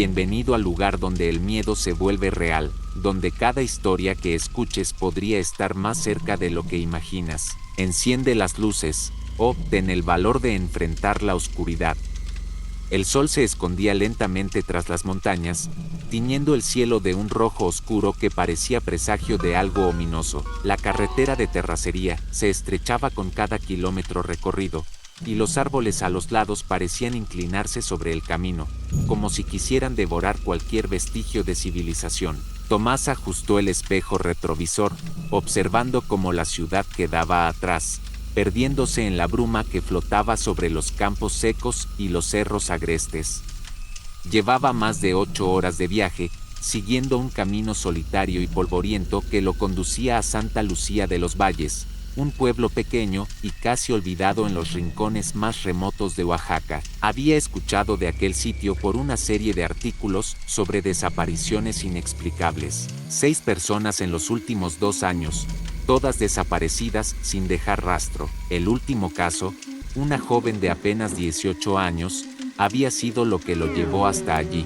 Bienvenido al lugar donde el miedo se vuelve real, donde cada historia que escuches podría estar más cerca de lo que imaginas. Enciende las luces, o ten el valor de enfrentar la oscuridad. El sol se escondía lentamente tras las montañas, tiñendo el cielo de un rojo oscuro que parecía presagio de algo ominoso. La carretera de terracería se estrechaba con cada kilómetro recorrido, y los árboles a los lados parecían inclinarse sobre el camino, como si quisieran devorar cualquier vestigio de civilización. Tomás ajustó el espejo retrovisor, observando cómo la ciudad quedaba atrás, perdiéndose en la bruma que flotaba sobre los campos secos y los cerros agrestes. Llevaba más de 8 horas de viaje, siguiendo un camino solitario y polvoriento que lo conducía a Santa Lucía de los Valles, un pueblo pequeño y casi olvidado en los rincones más remotos de Oaxaca. Había escuchado de aquel sitio por una serie de artículos sobre desapariciones inexplicables. 6 personas en los últimos 2 años, todas desaparecidas sin dejar rastro. El último caso, una joven de apenas 18 años, había sido lo que lo llevó hasta allí.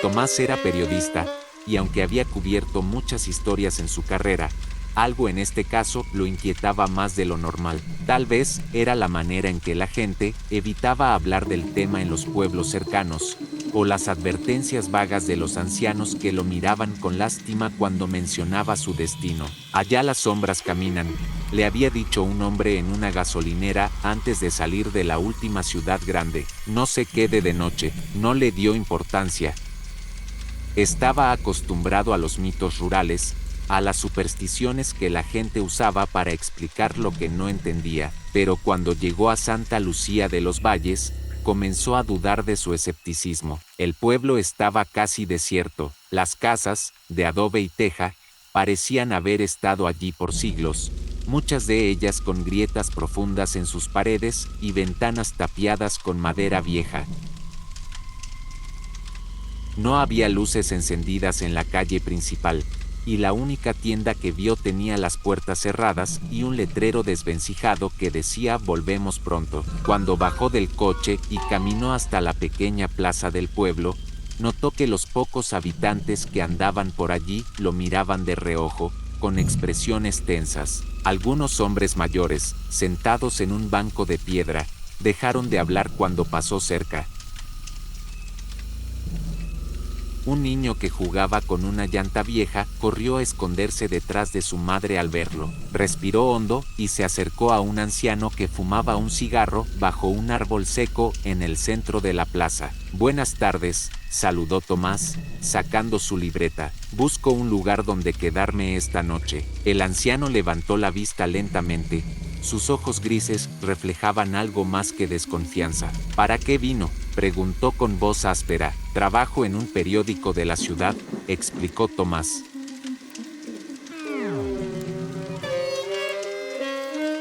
Tomás era periodista, y aunque había cubierto muchas historias en su carrera, algo en este caso lo inquietaba más de lo normal. Tal vez era la manera en que la gente evitaba hablar del tema en los pueblos cercanos, o las advertencias vagas de los ancianos que lo miraban con lástima cuando mencionaba su destino. Allá las sombras caminan, le había dicho un hombre en una gasolinera antes de salir de la última ciudad grande. No se quede de noche, no le dio importancia. Estaba acostumbrado a los mitos rurales, a las supersticiones que la gente usaba para explicar lo que no entendía, pero cuando llegó a Santa Lucía de los Valles, comenzó a dudar de su escepticismo. El pueblo estaba casi desierto, las casas, de adobe y teja, parecían haber estado allí por siglos, muchas de ellas con grietas profundas en sus paredes y ventanas tapiadas con madera vieja. No había luces encendidas en la calle principal, y la única tienda que vio tenía las puertas cerradas y un letrero desvencijado que decía "Volvemos pronto". Cuando bajó del coche y caminó hasta la pequeña plaza del pueblo, notó que los pocos habitantes que andaban por allí lo miraban de reojo, con expresiones tensas. Algunos hombres mayores, sentados en un banco de piedra, dejaron de hablar cuando pasó cerca. Un niño que jugaba con una llanta vieja corrió a esconderse detrás de su madre al verlo. Respiró hondo y se acercó a un anciano que fumaba un cigarro bajo un árbol seco en el centro de la plaza. «Buenas tardes», saludó Tomás, sacando su libreta. «Busco un lugar donde quedarme esta noche». El anciano levantó la vista lentamente. Sus ojos grises reflejaban algo más que desconfianza. «¿Para qué vino?», preguntó con voz áspera. «Trabajo en un periódico de la ciudad», explicó Tomás.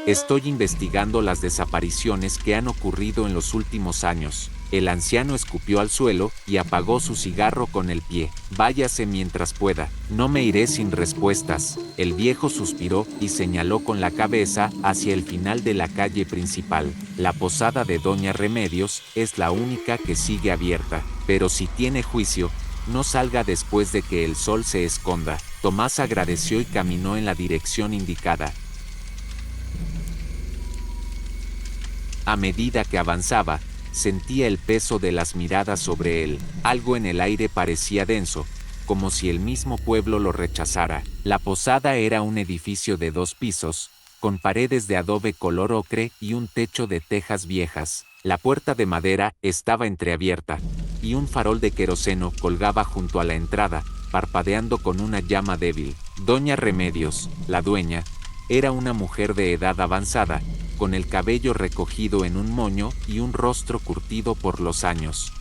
«Estoy investigando las desapariciones que han ocurrido en los últimos años». El anciano escupió al suelo y apagó su cigarro con el pie. «Váyase mientras pueda, no me iré sin respuestas». El viejo suspiró y señaló con la cabeza hacia el final de la calle principal. «La posada de Doña Remedios es la única que sigue abierta, pero si tiene juicio, no salga después de que el sol se esconda». Tomás agradeció y caminó en la dirección indicada. A medida que avanzaba, sentía el peso de las miradas sobre él. Algo en el aire parecía denso, como si el mismo pueblo lo rechazara. La posada era un edificio de 2 pisos, con paredes de adobe color ocre y un techo de tejas viejas. La puerta de madera estaba entreabierta, y un farol de queroseno colgaba junto a la entrada, parpadeando con una llama débil. Doña Remedios, la dueña, era una mujer de edad avanzada, con el cabello recogido en un moño y un rostro curtido por los años.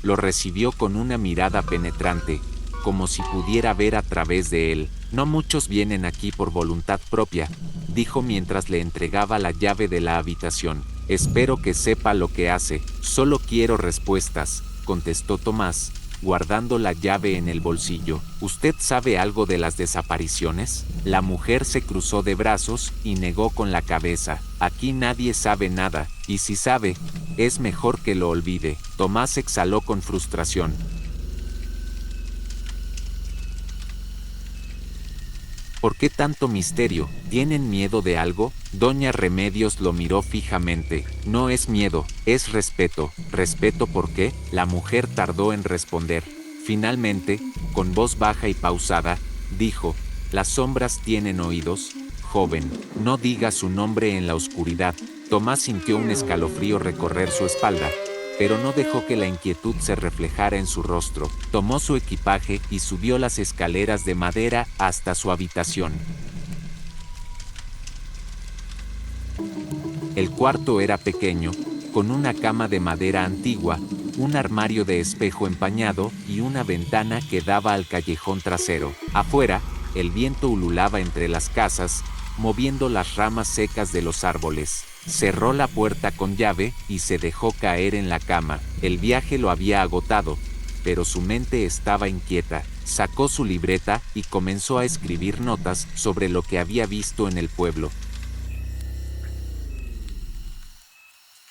Lo recibió con una mirada penetrante, como si pudiera ver a través de él. «No muchos vienen aquí por voluntad propia», dijo mientras le entregaba la llave de la habitación. «Espero que sepa lo que hace». «Solo quiero respuestas», contestó Tomás, guardando la llave en el bolsillo. «¿Usted sabe algo de las desapariciones?». La mujer se cruzó de brazos y negó con la cabeza. «Aquí nadie sabe nada, y si sabe, Es mejor que lo olvide. Tomás exhaló con frustración. ¿Por qué tanto misterio? ¿Tienen miedo de algo? Doña Remedios lo miró fijamente. No es miedo, es respeto. ¿Respeto por qué? La mujer tardó en responder. Finalmente, con voz baja y pausada, dijo: las sombras tienen oídos. Joven, no diga su nombre en la oscuridad. Tomás sintió un escalofrío recorrer su espalda, pero no dejó que la inquietud se reflejara en su rostro. Tomó su equipaje y subió las escaleras de madera hasta su habitación. El cuarto era pequeño, con una cama de madera antigua, un armario de espejo empañado y una ventana que daba al callejón trasero. Afuera, el viento ululaba entre las casas, moviendo las ramas secas de los árboles. Cerró la puerta con llave y se dejó caer en la cama. El viaje lo había agotado, pero su mente estaba inquieta. Sacó su libreta y comenzó a escribir notas sobre lo que había visto en el pueblo.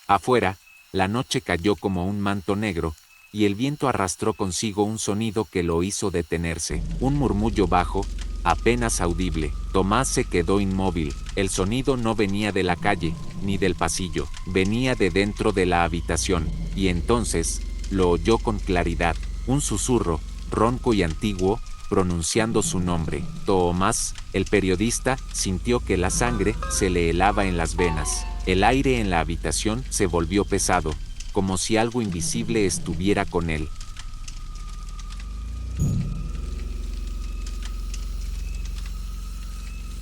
Afuera, la noche cayó como un manto negro, y el viento arrastró consigo un sonido que lo hizo detenerse. Un murmullo bajo, apenas audible. Tomás se quedó inmóvil. El sonido no venía de la calle, ni del pasillo, venía de dentro de la habitación, y entonces, lo oyó con claridad, un susurro, ronco y antiguo, pronunciando su nombre. Tomás, el periodista, sintió que la sangre se le helaba en las venas. El aire en la habitación se volvió pesado, como si algo invisible estuviera con él.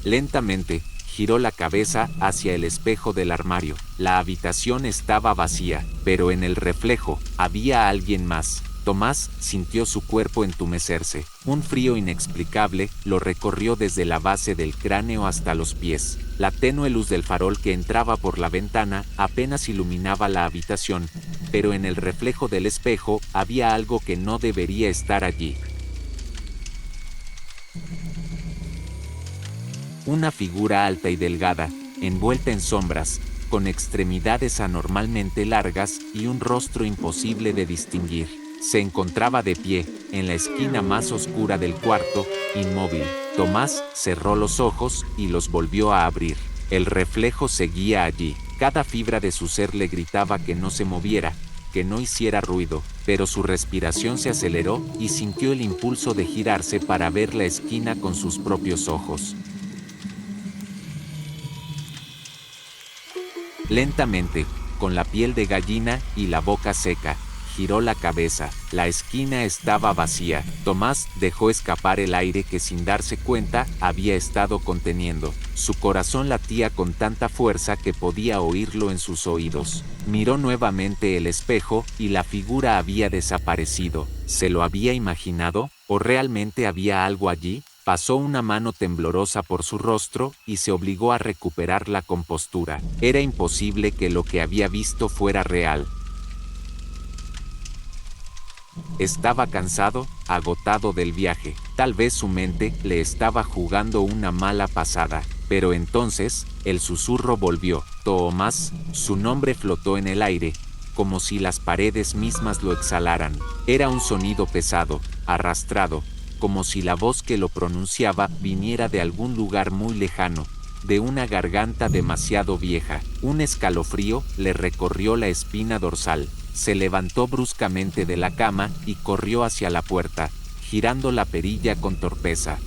Lentamente, giró la cabeza hacia el espejo del armario. La habitación estaba vacía, pero en el reflejo había alguien más. Tomás sintió su cuerpo entumecerse. Un frío inexplicable lo recorrió desde la base del cráneo hasta los pies. La tenue luz del farol que entraba por la ventana apenas iluminaba la habitación, pero en el reflejo del espejo había algo que no debería estar allí. Una figura alta y delgada, envuelta en sombras, con extremidades anormalmente largas y un rostro imposible de distinguir. Se encontraba de pie, en la esquina más oscura del cuarto, inmóvil. Tomás cerró los ojos y los volvió a abrir. El reflejo seguía allí. Cada fibra de su ser le gritaba que no se moviera, que no hiciera ruido, pero su respiración se aceleró y sintió el impulso de girarse para ver la esquina con sus propios ojos. Lentamente, con la piel de gallina y la boca seca, giró la cabeza. La esquina estaba vacía. Tomás dejó escapar el aire que sin darse cuenta había estado conteniendo. Su corazón latía con tanta fuerza que podía oírlo en sus oídos. Miró nuevamente el espejo y la figura había desaparecido. ¿Se lo había imaginado? ¿O realmente había algo allí? Pasó una mano temblorosa por su rostro y se obligó a recuperar la compostura. Era imposible que lo que había visto fuera real. Estaba cansado, agotado del viaje. Tal vez su mente le estaba jugando una mala pasada. Pero entonces, el susurro volvió. Tomás, su nombre flotó en el aire, como si las paredes mismas lo exhalaran. Era un sonido pesado, arrastrado, como si la voz que lo pronunciaba viniera de algún lugar muy lejano, de una garganta demasiado vieja. Un escalofrío le recorrió la espina dorsal. Se levantó bruscamente de la cama y corrió hacia la puerta, girando la perilla con torpeza.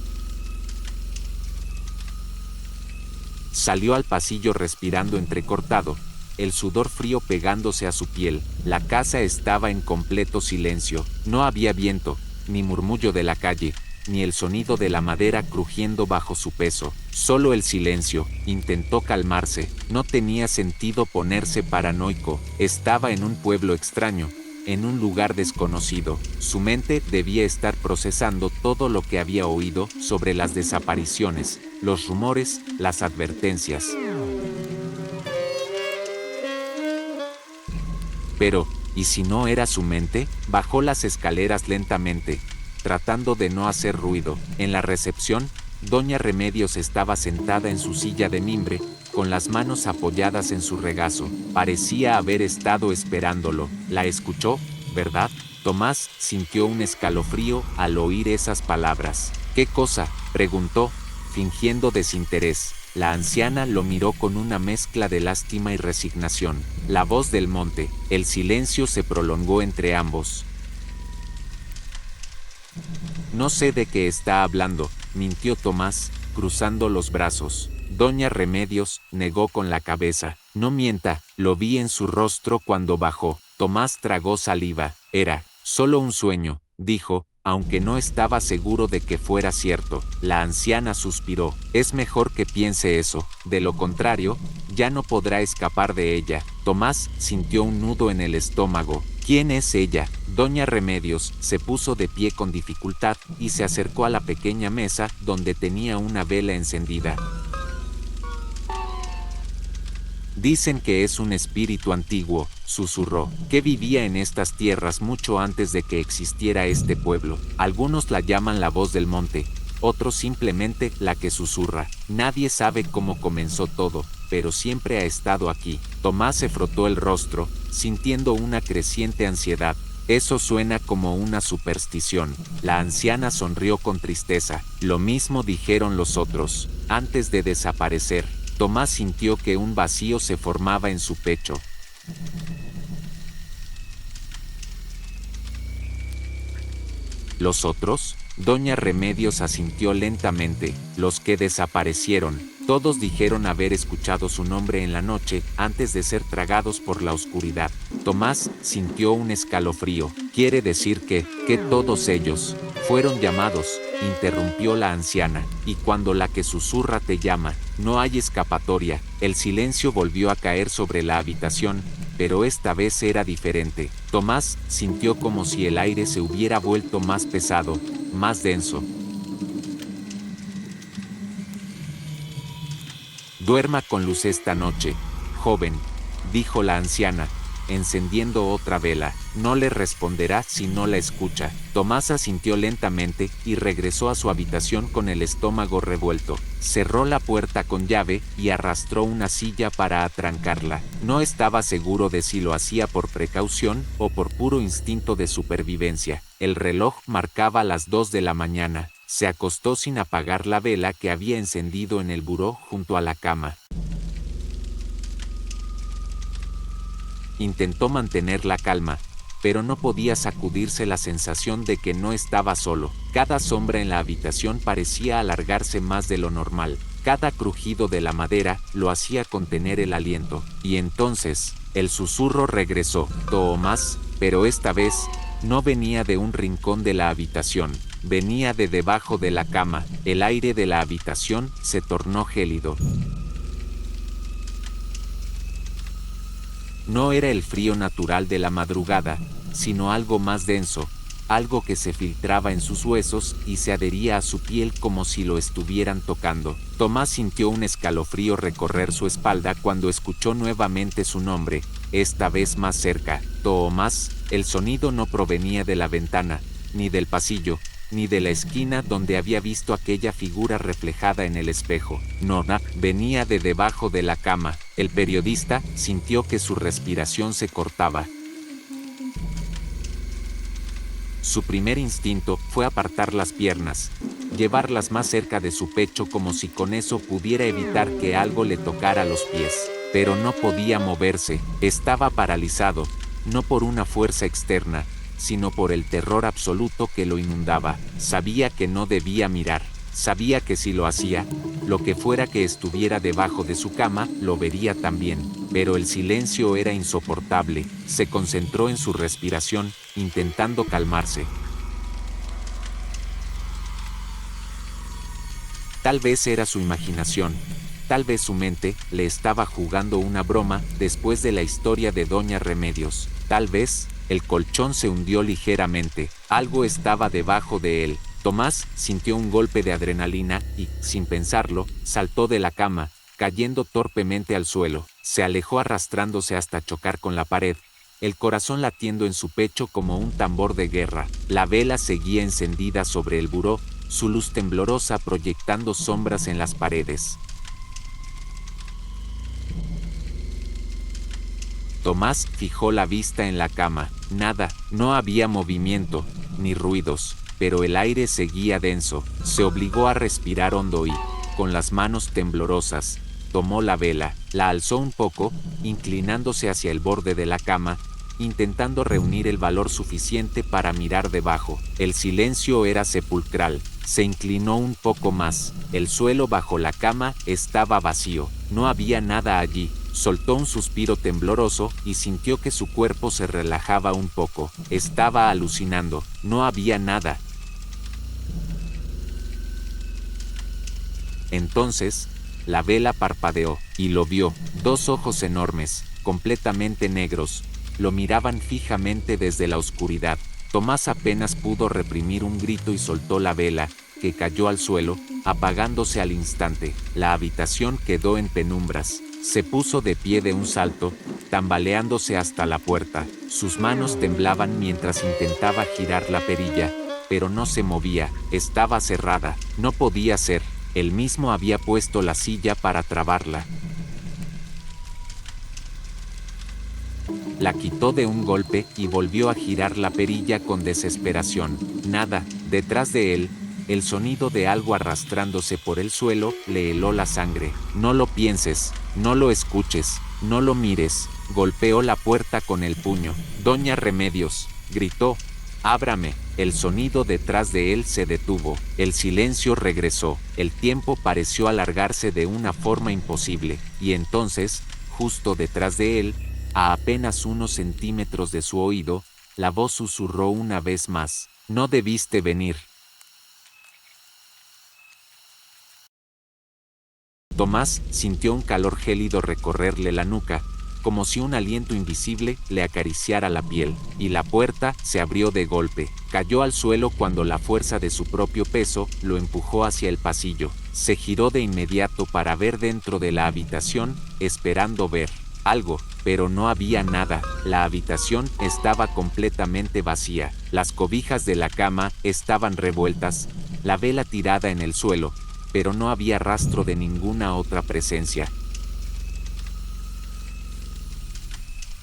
Salió al pasillo respirando entrecortado, el sudor frío pegándose a su piel. La casa estaba en completo silencio. No había viento, ni murmullo de la calle, ni el sonido de la madera crujiendo bajo su peso. Solo el silencio. Intentó calmarse. No tenía sentido ponerse paranoico. Estaba en un pueblo extraño, en un lugar desconocido. Su mente debía estar procesando todo lo que había oído sobre las desapariciones, los rumores, las advertencias. Pero, ¿y si no era su mente? Bajó las escaleras lentamente, tratando de no hacer ruido. En la recepción, Doña Remedios estaba sentada en su silla de mimbre, con las manos apoyadas en su regazo. Parecía haber estado esperándolo. La escuchó, ¿verdad? Tomás sintió un escalofrío al oír esas palabras. ¿Qué cosa?, preguntó, fingiendo desinterés. La anciana lo miró con una mezcla de lástima y resignación. La voz del monte. El silencio se prolongó entre ambos. No sé de qué está hablando, mintió Tomás, cruzando los brazos. Doña Remedios negó con la cabeza. No mienta, lo vi en su rostro cuando bajó. Tomás tragó saliva. Era solo un sueño, dijo, aunque no estaba seguro de que fuera cierto. La anciana suspiró. Es mejor que piense eso, de lo contrario, ya no podrá escapar de ella. Tomás sintió un nudo en el estómago. ¿Quién es ella? Doña Remedios se puso de pie con dificultad y se acercó a la pequeña mesa donde tenía una vela encendida. Dicen que es un espíritu antiguo, susurró, que vivía en estas tierras mucho antes de que existiera este pueblo. Algunos la llaman la voz del monte, otros simplemente la que susurra. Nadie sabe cómo comenzó todo, pero siempre ha estado aquí. Tomás se frotó el rostro, sintiendo una creciente ansiedad. Eso suena como una superstición. La anciana sonrió con tristeza. Lo mismo dijeron los otros. Antes de desaparecer, Tomás sintió que un vacío se formaba en su pecho. ¿Los otros? Doña Remedios asintió lentamente. Los que desaparecieron. Todos dijeron haber escuchado su nombre en la noche, antes de ser tragados por la oscuridad. Tomás sintió un escalofrío. ¿Quiere decir que todos ellos fueron llamados?, interrumpió la anciana. Y cuando la que susurra te llama, no hay escapatoria. El silencio volvió a caer sobre la habitación, pero esta vez era diferente. Tomás sintió como si el aire se hubiera vuelto más pesado, más denso. Duerma con luz esta noche, joven, dijo la anciana, encendiendo otra vela. No le responderá si no la escucha. Tomás asintió lentamente y regresó a su habitación con el estómago revuelto. Cerró la puerta con llave y arrastró una silla para atrancarla. No estaba seguro de si lo hacía por precaución o por puro instinto de supervivencia. El reloj marcaba las 2 de la mañana. Se acostó sin apagar la vela que había encendido en el buró junto a la cama. Intentó mantener la calma, pero no podía sacudirse la sensación de que no estaba solo. Cada sombra en la habitación parecía alargarse más de lo normal. Cada crujido de la madera lo hacía contener el aliento. Y entonces, el susurro regresó. Tomás, pero esta vez, no venía de un rincón de la habitación. Venía de debajo de la cama. El aire de la habitación se tornó gélido. No era el frío natural de la madrugada, sino algo más denso, algo que se filtraba en sus huesos y se adhería a su piel como si lo estuvieran tocando. Tomás sintió un escalofrío recorrer su espalda cuando escuchó nuevamente su nombre, esta vez más cerca. Tomás. El sonido no provenía de la ventana, ni del pasillo, ni de la esquina donde había visto aquella figura reflejada en el espejo. No, venía de debajo de la cama. El periodista sintió que su respiración se cortaba. Su primer instinto fue apartar las piernas, llevarlas más cerca de su pecho como si con eso pudiera evitar que algo le tocara los pies. Pero no podía moverse, estaba paralizado, no por una fuerza externa, sino por el terror absoluto que lo inundaba. Sabía que no debía mirar, sabía que si lo hacía, lo que fuera que estuviera debajo de su cama, lo vería también. Pero el silencio era insoportable. Se concentró en su respiración, intentando calmarse. Tal vez era su imaginación, tal vez su mente le estaba jugando una broma después de la historia de Doña Remedios. Tal vez el colchón se hundió ligeramente, algo estaba debajo de él. Tomás sintió un golpe de adrenalina y, sin pensarlo, saltó de la cama, cayendo torpemente al suelo. Se alejó arrastrándose hasta chocar con la pared, el corazón latiendo en su pecho como un tambor de guerra. La vela seguía encendida sobre el buró, su luz temblorosa proyectando sombras en las paredes. Tomás fijó la vista en la cama. Nada, no había movimiento, ni ruidos, pero el aire seguía denso. Se obligó a respirar hondo y, con las manos temblorosas, tomó la vela, la alzó un poco, inclinándose hacia el borde de la cama, intentando reunir el valor suficiente para mirar debajo. El silencio era sepulcral. Se inclinó un poco más. El suelo bajo la cama estaba vacío. No había nada allí. Soltó un suspiro tembloroso y sintió que su cuerpo se relajaba un poco. Estaba alucinando. No había nada. Entonces, la vela parpadeó, y lo vio. Dos ojos enormes, completamente negros, lo miraban fijamente desde la oscuridad. Tomás apenas pudo reprimir un grito y soltó la vela, que cayó al suelo, apagándose al instante. La habitación quedó en penumbras. Se puso de pie de un salto, tambaleándose hasta la puerta. Sus manos temblaban mientras intentaba girar la perilla, pero no se movía. Estaba cerrada. No podía ser. Él mismo había puesto la silla para trabarla. La quitó de un golpe y volvió a girar la perilla con desesperación. Nada. Detrás de él, el sonido de algo arrastrándose por el suelo le heló la sangre. No lo pienses, no lo escuches, no lo mires. Golpeó la puerta con el puño. Doña Remedios, gritó. Ábrame. El sonido detrás de él se detuvo. El silencio regresó. El tiempo pareció alargarse de una forma imposible. Y entonces, justo detrás de él, a apenas unos centímetros de su oído, la voz susurró una vez más. No debiste venir. Tomás sintió un calor gélido recorrerle la nuca, como si un aliento invisible le acariciara la piel, y la puerta se abrió de golpe. Cayó al suelo cuando la fuerza de su propio peso lo empujó hacia el pasillo. Se giró de inmediato para ver dentro de la habitación, esperando ver algo, pero no había nada. La habitación estaba completamente vacía. Las cobijas de la cama estaban revueltas, la vela tirada en el suelo, pero no había rastro de ninguna otra presencia.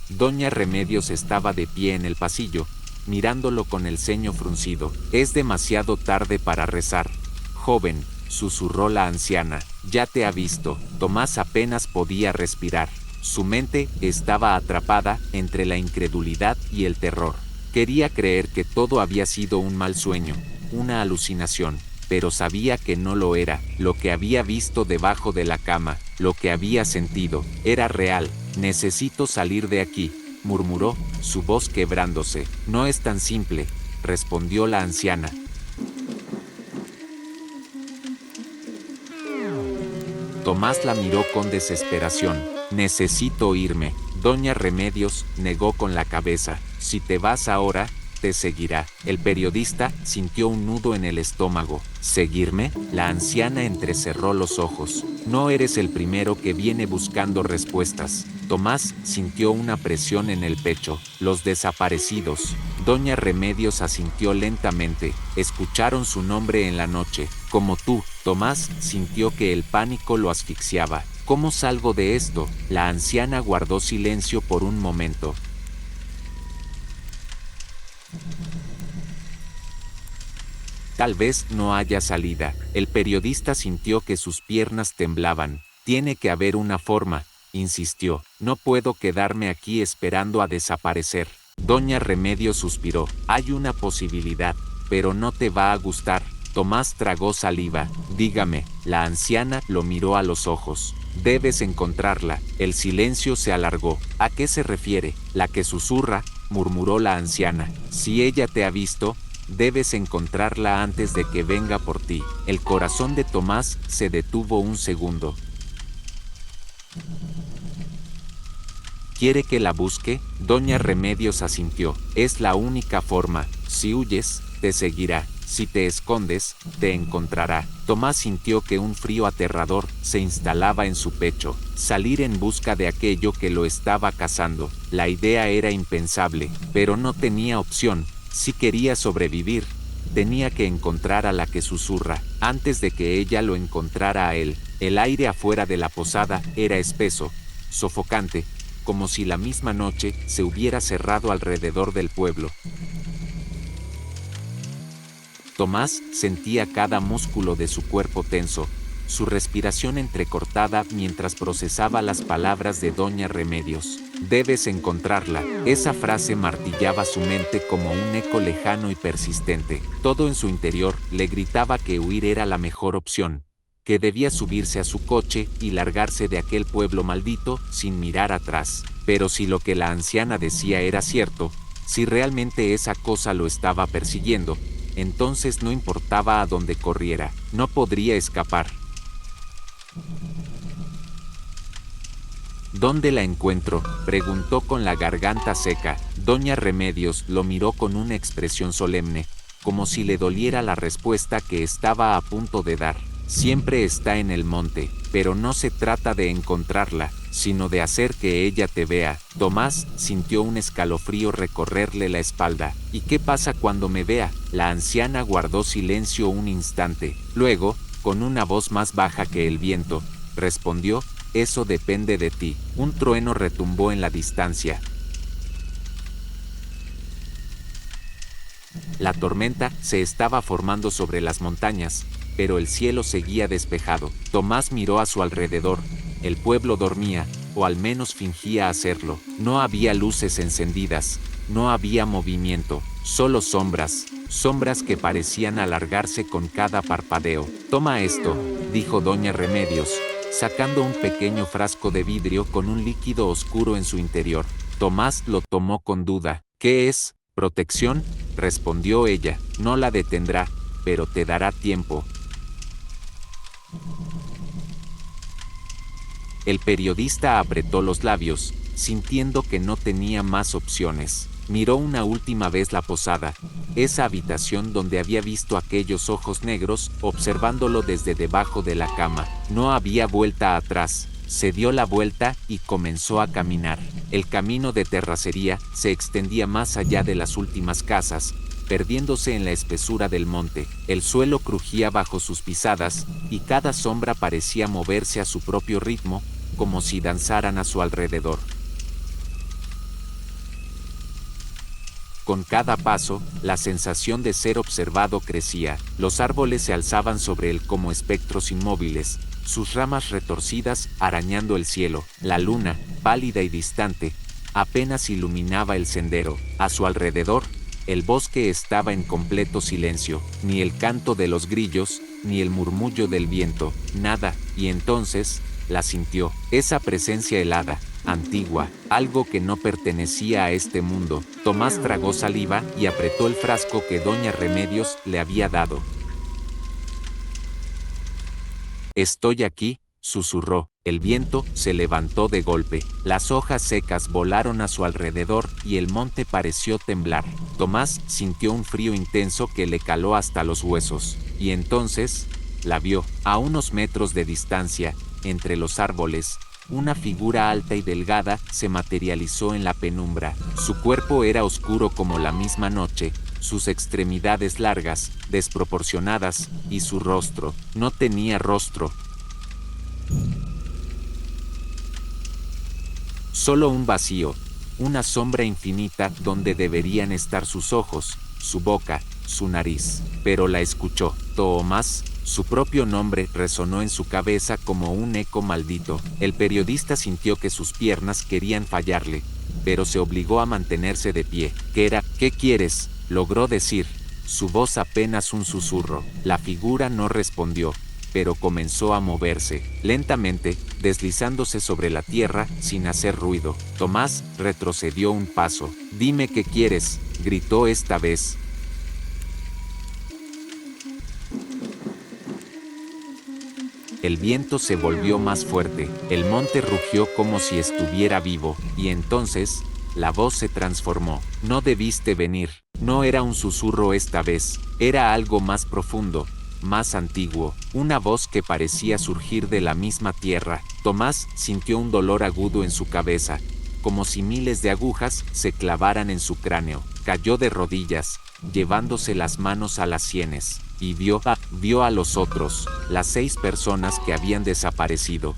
Doña Remedios estaba de pie en el pasillo, mirándolo con el ceño fruncido. Es demasiado tarde para rezar. Joven, susurró la anciana, ya te ha visto. Tomás apenas podía respirar. Su mente estaba atrapada entre la incredulidad y el terror. Quería creer que todo había sido un mal sueño, una alucinación, pero sabía que no lo era. Lo que había visto debajo de la cama, lo que había sentido, era real. Necesito salir de aquí, murmuró, su voz quebrándose. No es tan simple, respondió la anciana. Tomás la miró con desesperación. Necesito irme. Doña Remedios negó con la cabeza. Si te vas ahora, te seguirá. El periodista sintió un nudo en el estómago. ¿Seguirme? La anciana entrecerró los ojos. No eres el primero que viene buscando respuestas. Tomás sintió una presión en el pecho. Los desaparecidos. Doña Remedios asintió lentamente. Escucharon su nombre en la noche. Como tú. Tomás sintió que el pánico lo asfixiaba. ¿Cómo salgo de esto? La anciana guardó silencio por un momento. Tal vez no haya salida. El periodista sintió que sus piernas temblaban. Tiene que haber una forma, insistió. No puedo quedarme aquí esperando a desaparecer. Doña Remedios suspiró. Hay una posibilidad, pero no te va a gustar. Tomás tragó saliva. Dígame. La anciana lo miró a los ojos. Debes encontrarla. El silencio se alargó. ¿A qué se refiere? La que susurra, murmuró la anciana. Si ella te ha visto, debes encontrarla antes de que venga por ti. El corazón de Tomás se detuvo un segundo. ¿Quiere que la busque? Doña Remedios asintió. Es la única forma. Si huyes, te seguirá. Si te escondes, te encontrará. Tomás sintió que un frío aterrador se instalaba en su pecho. Salir en busca de aquello que lo estaba cazando. La idea era impensable, pero no tenía opción. Si quería sobrevivir, tenía que encontrar a la que susurra, antes de que ella lo encontrara a él. El aire afuera de la posada era espeso, sofocante, como si la misma noche se hubiera cerrado alrededor del pueblo. Tomás sentía cada músculo de su cuerpo tenso, su respiración entrecortada mientras procesaba las palabras de Doña Remedios. Debes encontrarla. Esa frase martillaba su mente como un eco lejano y persistente. Todo en su interior le gritaba que huir era la mejor opción, que debía subirse a su coche y largarse de aquel pueblo maldito sin mirar atrás. Pero si lo que la anciana decía era cierto, si realmente esa cosa lo estaba persiguiendo, entonces no importaba a dónde corriera, no podría escapar. ¿Dónde la encuentro?, preguntó con la garganta seca. Doña Remedios lo miró con una expresión solemne, como si le doliera la respuesta que estaba a punto de dar. Siempre está en el monte, pero no se trata de encontrarla, sino de hacer que ella te vea. Tomás sintió un escalofrío recorrerle la espalda. ¿Y qué pasa cuando me vea? La anciana guardó silencio un instante. Luego, con una voz más baja que el viento, respondió: eso depende de ti. Un trueno retumbó en la distancia. La tormenta se estaba formando sobre las montañas, pero el cielo seguía despejado. Tomás miró a su alrededor. El pueblo dormía, o al menos fingía hacerlo. No había luces encendidas, no había movimiento, solo sombras, sombras que parecían alargarse con cada parpadeo. Toma esto, dijo Doña Remedios, sacando un pequeño frasco de vidrio con un líquido oscuro en su interior. Tomás lo tomó con duda. ¿Qué es? ¿Protección?, respondió ella. No la detendrá, pero te dará tiempo. El periodista apretó los labios, sintiendo que no tenía más opciones. Miró una última vez la posada, esa habitación donde había visto aquellos ojos negros, observándolo desde debajo de la cama. No había vuelta atrás. Se dio la vuelta y comenzó a caminar. El camino de terracería se extendía más allá de las últimas casas, perdiéndose en la espesura del monte. El suelo crujía bajo sus pisadas, y cada sombra parecía moverse a su propio ritmo, como si danzaran a su alrededor. Con cada paso, la sensación de ser observado crecía. Los árboles se alzaban sobre él como espectros inmóviles, sus ramas retorcidas arañando el cielo. La luna, pálida y distante, apenas iluminaba el sendero. A su alrededor, el bosque estaba en completo silencio, ni el canto de los grillos, ni el murmullo del viento, nada. Y entonces, la sintió, esa presencia helada, antigua, algo que no pertenecía a este mundo. Tomás tragó saliva y apretó el frasco que Doña Remedios le había dado. «Estoy aquí», susurró. El viento se levantó de golpe, las hojas secas volaron a su alrededor y el monte pareció temblar. Tomás sintió un frío intenso que le caló hasta los huesos, y entonces la vio, a unos metros de distancia, entre los árboles. Una figura alta y delgada se materializó en la penumbra. Su cuerpo era oscuro como la misma noche, sus extremidades largas, desproporcionadas, y su rostro no tenía rostro. Solo un vacío, una sombra infinita donde deberían estar sus ojos, su boca, su nariz. Pero la escuchó. Tomás. Su propio nombre resonó en su cabeza como un eco maldito. El periodista sintió que sus piernas querían fallarle, pero se obligó a mantenerse de pie. ¿Qué era? ¿Qué quieres?, logró decir, su voz apenas un susurro. La figura no respondió, pero comenzó a moverse, lentamente, deslizándose sobre la tierra, sin hacer ruido. Tomás retrocedió un paso. «Dime qué quieres», gritó esta vez. El viento se volvió más fuerte, el monte rugió como si estuviera vivo, y entonces, la voz se transformó. «No debiste venir». No era un susurro esta vez, era algo más profundo, más antiguo, una voz que parecía surgir de la misma tierra. Tomás sintió un dolor agudo en su cabeza, como si miles de agujas se clavaran en su cráneo. Cayó de rodillas, llevándose las manos a las sienes, y vio a los otros, las 6 personas que habían desaparecido.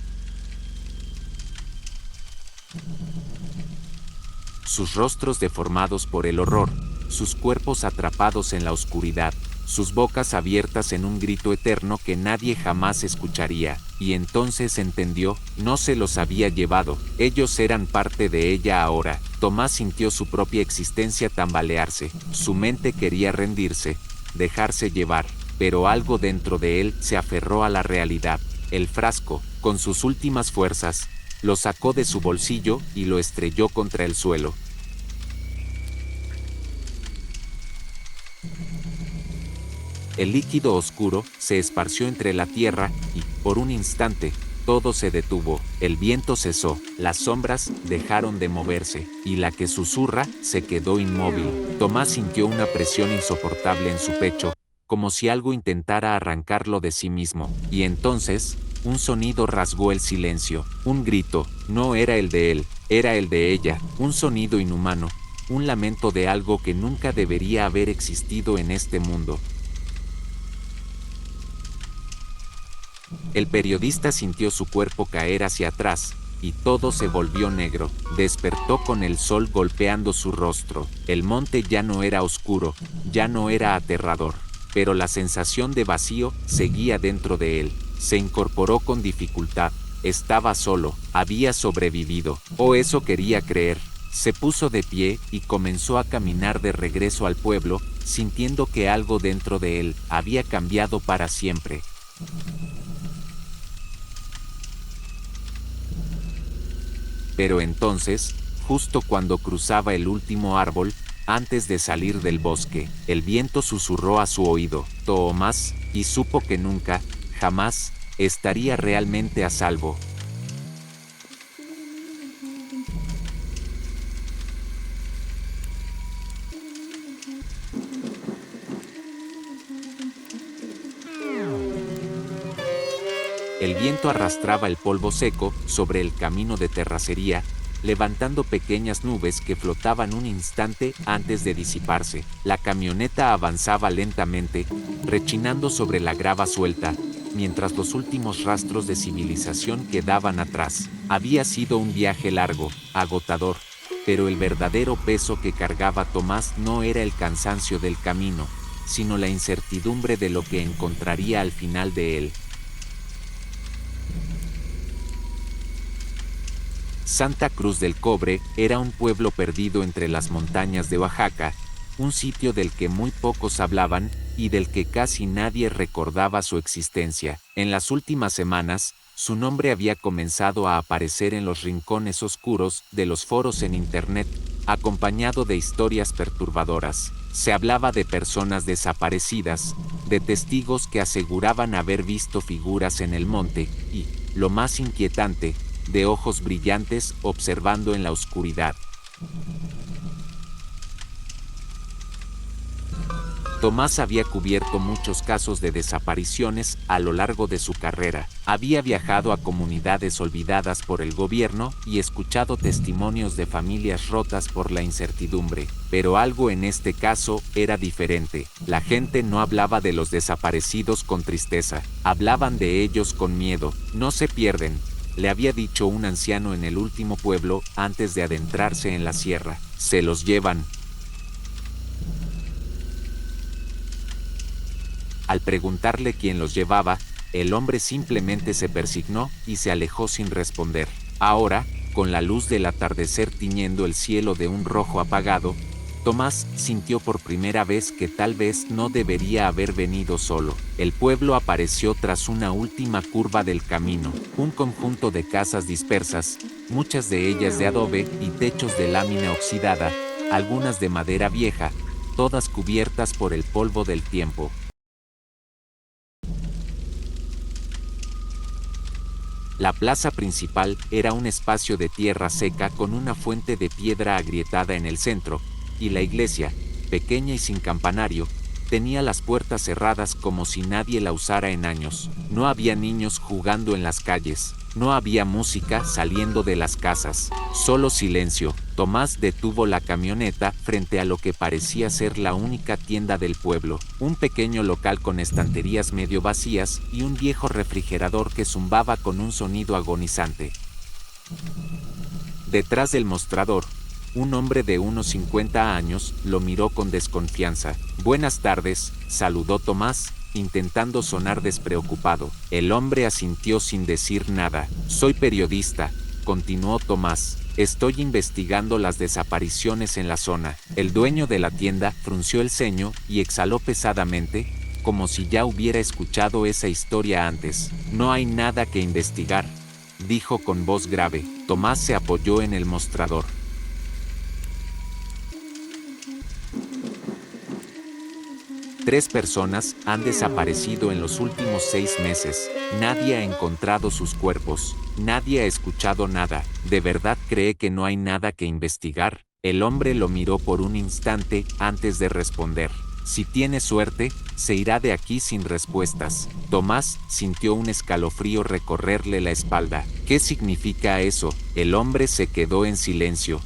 sus rostros deformados por el horror, sus cuerpos atrapados en la oscuridad, sus bocas abiertas en un grito eterno que nadie jamás escucharía, y entonces entendió, no se los había llevado, ellos eran parte de ella ahora. Tomás sintió su propia existencia tambalearse, su mente quería rendirse, dejarse llevar, pero algo dentro de él se aferró a la realidad. El frasco, con sus últimas fuerzas, lo sacó de su bolsillo y lo estrelló contra el suelo. El líquido oscuro se esparció entre la tierra y, por un instante, todo se detuvo, el viento cesó, las sombras dejaron de moverse, y la que susurra se quedó inmóvil. Tomás sintió una presión insoportable en su pecho, como si algo intentara arrancarlo de sí mismo, y entonces, un sonido rasgó el silencio, un grito, no era el de él, era el de ella, un sonido inhumano, un lamento de algo que nunca debería haber existido en este mundo. El periodista sintió su cuerpo caer hacia atrás, y todo se volvió negro. Despertó con el sol golpeando su rostro. El monte ya no era oscuro, ya no era aterrador, pero la sensación de vacío seguía dentro de él. Se incorporó con dificultad. Estaba solo, había sobrevivido, o eso quería creer. Se puso de pie y comenzó a caminar de regreso al pueblo, sintiendo que algo dentro de él había cambiado para siempre. Pero entonces, justo cuando cruzaba el último árbol, antes de salir del bosque, el viento susurró a su oído, Tomás, y supo que nunca, jamás, estaría realmente a salvo. El viento arrastraba el polvo seco sobre el camino de terracería, levantando pequeñas nubes que flotaban un instante antes de disiparse. La camioneta avanzaba lentamente, rechinando sobre la grava suelta, mientras los últimos rastros de civilización quedaban atrás. Había sido un viaje largo, agotador, pero el verdadero peso que cargaba Tomás no era el cansancio del camino, sino la incertidumbre de lo que encontraría al final de él. Santa Cruz del Cobre era un pueblo perdido entre las montañas de Oaxaca, un sitio del que muy pocos hablaban y del que casi nadie recordaba su existencia. En las últimas semanas, su nombre había comenzado a aparecer en los rincones oscuros de los foros en Internet, acompañado de historias perturbadoras. Se hablaba de personas desaparecidas, de testigos que aseguraban haber visto figuras en el monte y, lo más inquietante, de ojos brillantes observando en la oscuridad. Tomás había cubierto muchos casos de desapariciones a lo largo de su carrera. Había viajado a comunidades olvidadas por el gobierno y escuchado testimonios de familias rotas por la incertidumbre. Pero algo en este caso era diferente. La gente no hablaba de los desaparecidos con tristeza, hablaban de ellos con miedo. No se pierden, le había dicho un anciano en el último pueblo antes de adentrarse en la sierra. Se los llevan. Al preguntarle quién los llevaba, el hombre simplemente se persignó y se alejó sin responder. Ahora, con la luz del atardecer tiñendo el cielo de un rojo apagado, Tomás sintió por primera vez que tal vez no debería haber venido solo. El pueblo apareció tras una última curva del camino, un conjunto de casas dispersas, muchas de ellas de adobe y techos de lámina oxidada, algunas de madera vieja, todas cubiertas por el polvo del tiempo. La plaza principal era un espacio de tierra seca con una fuente de piedra agrietada en el centro, y la iglesia, pequeña y sin campanario, tenía las puertas cerradas como si nadie la usara en años. No había niños jugando en las calles, no había música saliendo de las casas, solo silencio. Tomás detuvo la camioneta frente a lo que parecía ser la única tienda del pueblo, un pequeño local con estanterías medio vacías y un viejo refrigerador que zumbaba con un sonido agonizante. Detrás del mostrador, Un hombre de unos 50 años lo miró con desconfianza. Buenas tardes, saludó Tomás, intentando sonar despreocupado. El hombre asintió sin decir nada. Soy periodista, continuó Tomás. Estoy investigando las desapariciones en la zona. El dueño de la tienda frunció el ceño y exhaló pesadamente, como si ya hubiera escuchado esa historia antes. No hay nada que investigar, dijo con voz grave. Tomás se apoyó en el mostrador. Tres personas han desaparecido en los últimos 6 meses. Nadie ha encontrado sus cuerpos. Nadie ha escuchado nada. ¿De verdad cree que no hay nada que investigar? El hombre lo miró por un instante antes de responder. Si tiene suerte, se irá de aquí sin respuestas. Tomás sintió un escalofrío recorrerle la espalda. ¿Qué significa eso? El hombre se quedó en silencio.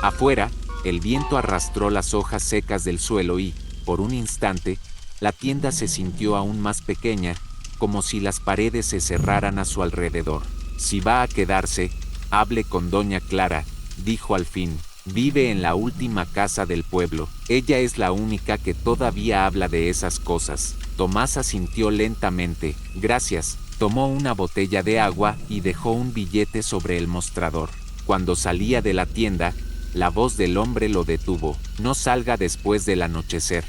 Afuera, el viento arrastró las hojas secas del suelo y, por un instante, la tienda se sintió aún más pequeña, como si las paredes se cerraran a su alrededor. Si va a quedarse, hable con doña Clara, dijo al fin. Vive en la última casa del pueblo. Ella es la única que todavía habla de esas cosas. Tomás asintió lentamente. Gracias. Tomó una botella de agua y dejó un billete sobre el mostrador. Cuando salía de la tienda, la voz del hombre lo detuvo. No salga después del anochecer.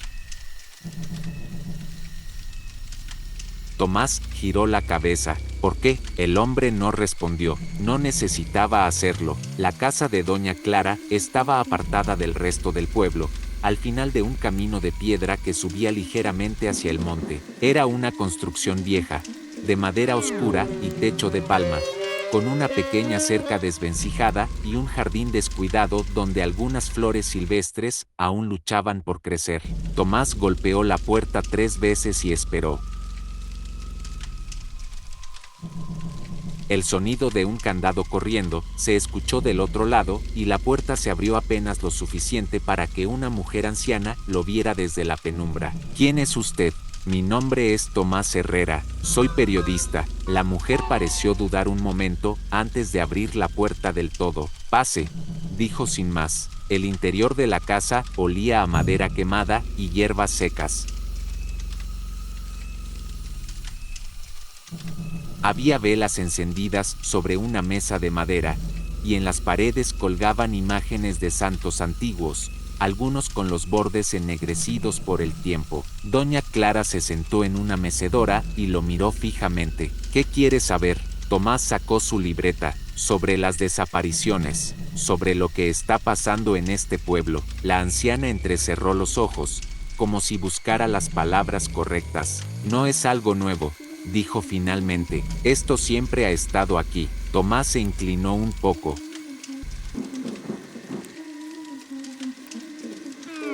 Tomás giró la cabeza. ¿Por qué? El hombre no respondió. No necesitaba hacerlo. La casa de doña Clara estaba apartada del resto del pueblo, al final de un camino de piedra que subía ligeramente hacia el monte. Era una construcción vieja, de madera oscura y techo de palma, con una pequeña cerca desvencijada y un jardín descuidado donde algunas flores silvestres aún luchaban por crecer. Tomás golpeó la puerta 3 veces y esperó. El sonido de un candado corriendo se escuchó del otro lado y la puerta se abrió apenas lo suficiente para que una mujer anciana lo viera desde la penumbra. ¿Quién es usted? Mi nombre es Tomás Herrera, soy periodista. La mujer pareció dudar un momento antes de abrir la puerta del todo. Pase, dijo sin más. El interior de la casa olía a madera quemada y hierbas secas. Había velas encendidas sobre una mesa de madera, y en las paredes colgaban imágenes de santos antiguos, algunos con los bordes ennegrecidos por el tiempo. Doña Clara se sentó en una mecedora y lo miró fijamente. ¿Qué quiere saber? Tomás sacó su libreta. Sobre las desapariciones, sobre lo que está pasando en este pueblo. La anciana entrecerró los ojos, como si buscara las palabras correctas. No es algo nuevo, dijo finalmente. Esto siempre ha estado aquí. Tomás se inclinó un poco.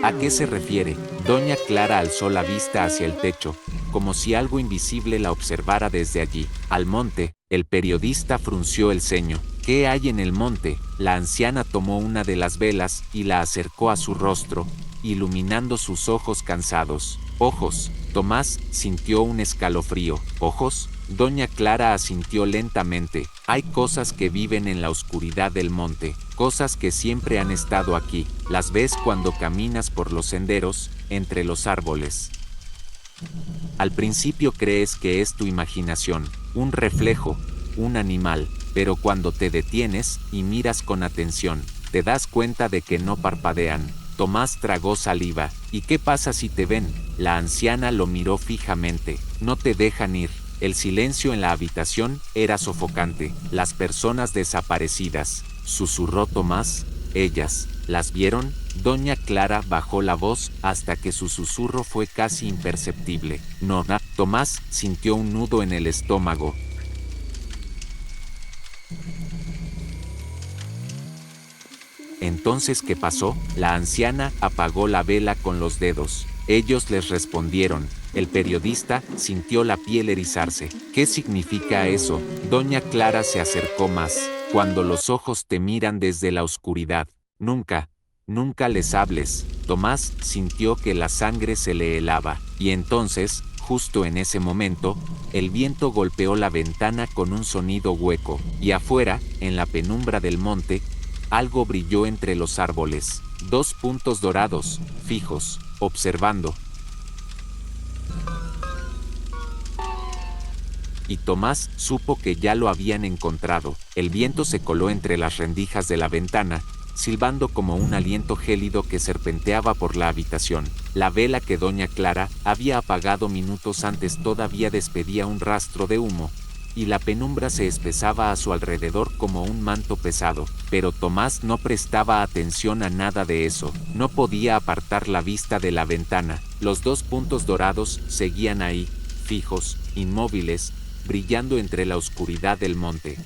¿A qué se refiere? Doña Clara alzó la vista hacia el techo, como si algo invisible la observara desde allí. Al monte. El periodista frunció el ceño. ¿Qué hay en el monte? La anciana tomó una de las velas y la acercó a su rostro, iluminando sus ojos cansados. Ojos. Tomás sintió un escalofrío. ¿Ojos? Doña Clara asintió lentamente. Hay cosas que viven en la oscuridad del monte, cosas que siempre han estado aquí. Las ves cuando caminas por los senderos, entre los árboles. Al principio crees que es tu imaginación, un reflejo, un animal, pero cuando te detienes y miras con atención, te das cuenta de que no parpadean. Tomás tragó saliva. ¿Y qué pasa si te ven? La anciana lo miró fijamente. No te dejan ir. El silencio en la habitación era sofocante. Las personas desaparecidas, susurró Tomás. Ellas, ¿las vieron? Doña Clara bajó la voz hasta que su susurro fue casi imperceptible. No, no. Tomás sintió un nudo en el estómago. Entonces, ¿qué pasó? La anciana apagó la vela con los dedos. Ellos les respondieron. El periodista sintió la piel erizarse. ¿Qué significa eso? Doña Clara se acercó más. Cuando los ojos te miran desde la oscuridad. Nunca, nunca les hables. Tomás sintió que la sangre se le helaba. Y entonces, Justo en ese momento, el viento golpeó la ventana con un sonido hueco, y afuera, en la penumbra del monte, algo brilló entre los árboles. 2 puntos dorados, fijos, observando. Y Tomás supo que ya lo habían encontrado. El viento se coló entre las rendijas de la ventana, silbando como un aliento gélido que serpenteaba por la habitación. La vela que doña Clara había apagado minutos antes todavía despedía un rastro de humo, y la penumbra se espesaba a su alrededor como un manto pesado. Pero Tomás no prestaba atención a nada de eso. No podía apartar la vista de la ventana. Los 2 puntos dorados seguían ahí, fijos, inmóviles, brillando entre la oscuridad del monte.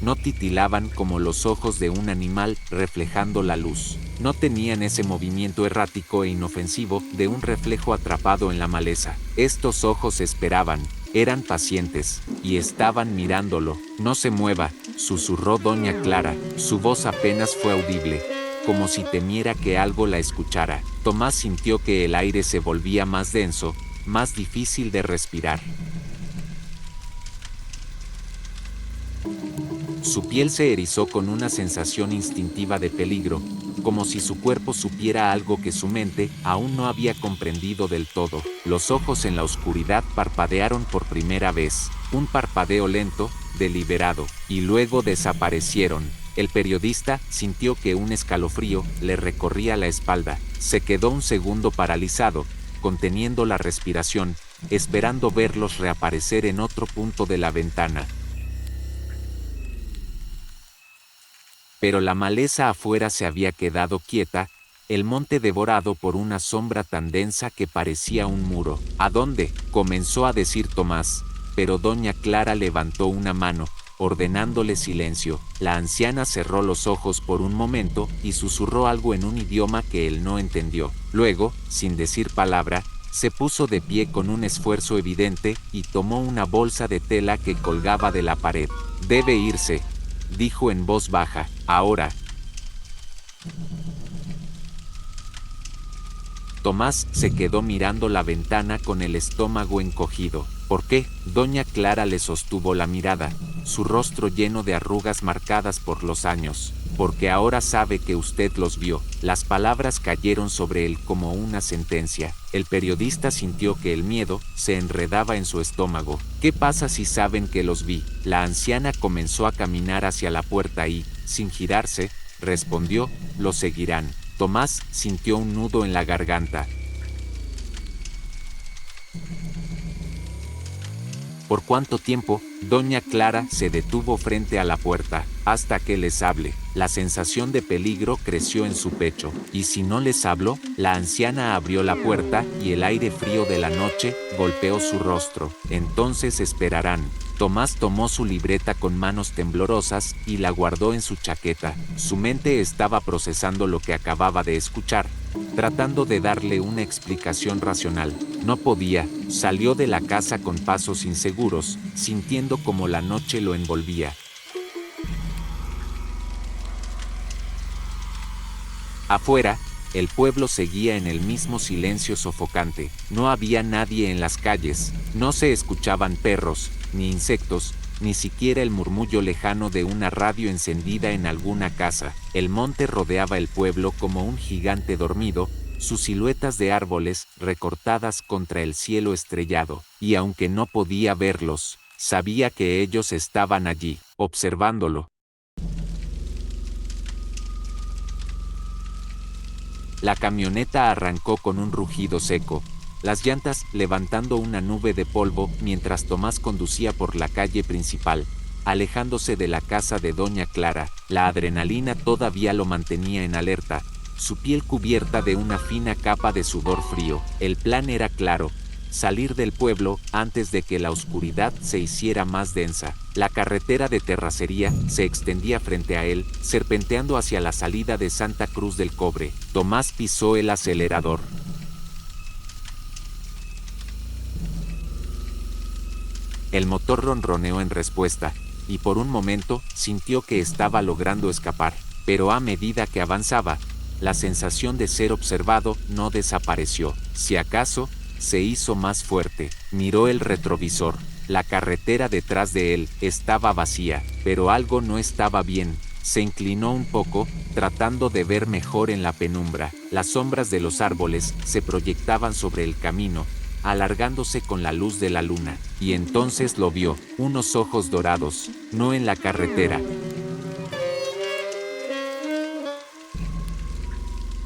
No titilaban como los ojos de un animal reflejando la luz. No tenían ese movimiento errático e inofensivo de un reflejo atrapado en la maleza. Estos ojos esperaban, eran pacientes, y estaban mirándolo. No se mueva, susurró doña Clara. Su voz apenas fue audible, como si temiera que algo la escuchara. Tomás sintió que el aire se volvía más denso, más difícil de respirar. Su piel se erizó con una sensación instintiva de peligro, como si su cuerpo supiera algo que su mente aún no había comprendido del todo. Los ojos en la oscuridad parpadearon por primera vez, un parpadeo lento, deliberado, y luego desaparecieron. El periodista sintió que un escalofrío le recorría la espalda. Se quedó un segundo paralizado, conteniendo la respiración, esperando verlos reaparecer en otro punto de la ventana. Pero la maleza afuera se había quedado quieta, el monte devorado por una sombra tan densa que parecía un muro. ¿A dónde?, comenzó a decir Tomás, pero doña Clara levantó una mano, ordenándole silencio. La anciana cerró los ojos por un momento y susurró algo en un idioma que él no entendió. Luego, sin decir palabra, se puso de pie con un esfuerzo evidente y tomó una bolsa de tela que colgaba de la pared. «Debe irse», dijo en voz baja. «Ahora». Tomás se quedó mirando la ventana con el estómago encogido. «¿Por qué?». Doña Clara le sostuvo la mirada, su rostro lleno de arrugas marcadas por los años. «Porque ahora sabe que usted los vio». Las palabras cayeron sobre él como una sentencia. El periodista sintió que el miedo se enredaba en su estómago. «¿Qué pasa si saben que los vi?». La anciana comenzó a caminar hacia la puerta y, sin girarse, respondió: «Lo seguirán». Tomás sintió un nudo en la garganta. ¿Por cuánto tiempo? Doña Clara se detuvo frente a la puerta. «Hasta que les hable». La sensación de peligro creció en su pecho. ¿Y si no les habló? La anciana abrió la puerta y el aire frío de la noche golpeó su rostro. «Entonces esperarán». Tomás tomó su libreta con manos temblorosas y la guardó en su chaqueta. Su mente estaba procesando lo que acababa de escuchar, tratando de darle una explicación racional. No podía. Salió de la casa con pasos inseguros, sintiendo como la noche lo envolvía. Afuera, el pueblo seguía en el mismo silencio sofocante. No había nadie en las calles, no se escuchaban perros, ni insectos, ni siquiera el murmullo lejano de una radio encendida en alguna casa. El monte rodeaba el pueblo como un gigante dormido, sus siluetas de árboles recortadas contra el cielo estrellado, y aunque no podía verlos, sabía que ellos estaban allí, observándolo. La camioneta arrancó con un rugido seco, las llantas levantando una nube de polvo mientras Tomás conducía por la calle principal, alejándose de la casa de doña Clara. La adrenalina todavía lo mantenía en alerta, su piel cubierta de una fina capa de sudor frío. El plan era claro: salir del pueblo antes de que la oscuridad se hiciera más densa. La carretera de terracería se extendía frente a él, serpenteando hacia la salida de Santa Cruz del Cobre. Tomás pisó el acelerador. El motor ronroneó en respuesta, y por un momento sintió que estaba logrando escapar, pero a medida que avanzaba, la sensación de ser observado no desapareció. Si acaso, se hizo más fuerte. Miró el retrovisor. La carretera detrás de él estaba vacía, pero algo no estaba bien. Se inclinó un poco, tratando de ver mejor en la penumbra. Las sombras de los árboles se proyectaban sobre el camino, alargándose con la luz de la luna. Y entonces lo vio, unos ojos dorados, no en la carretera,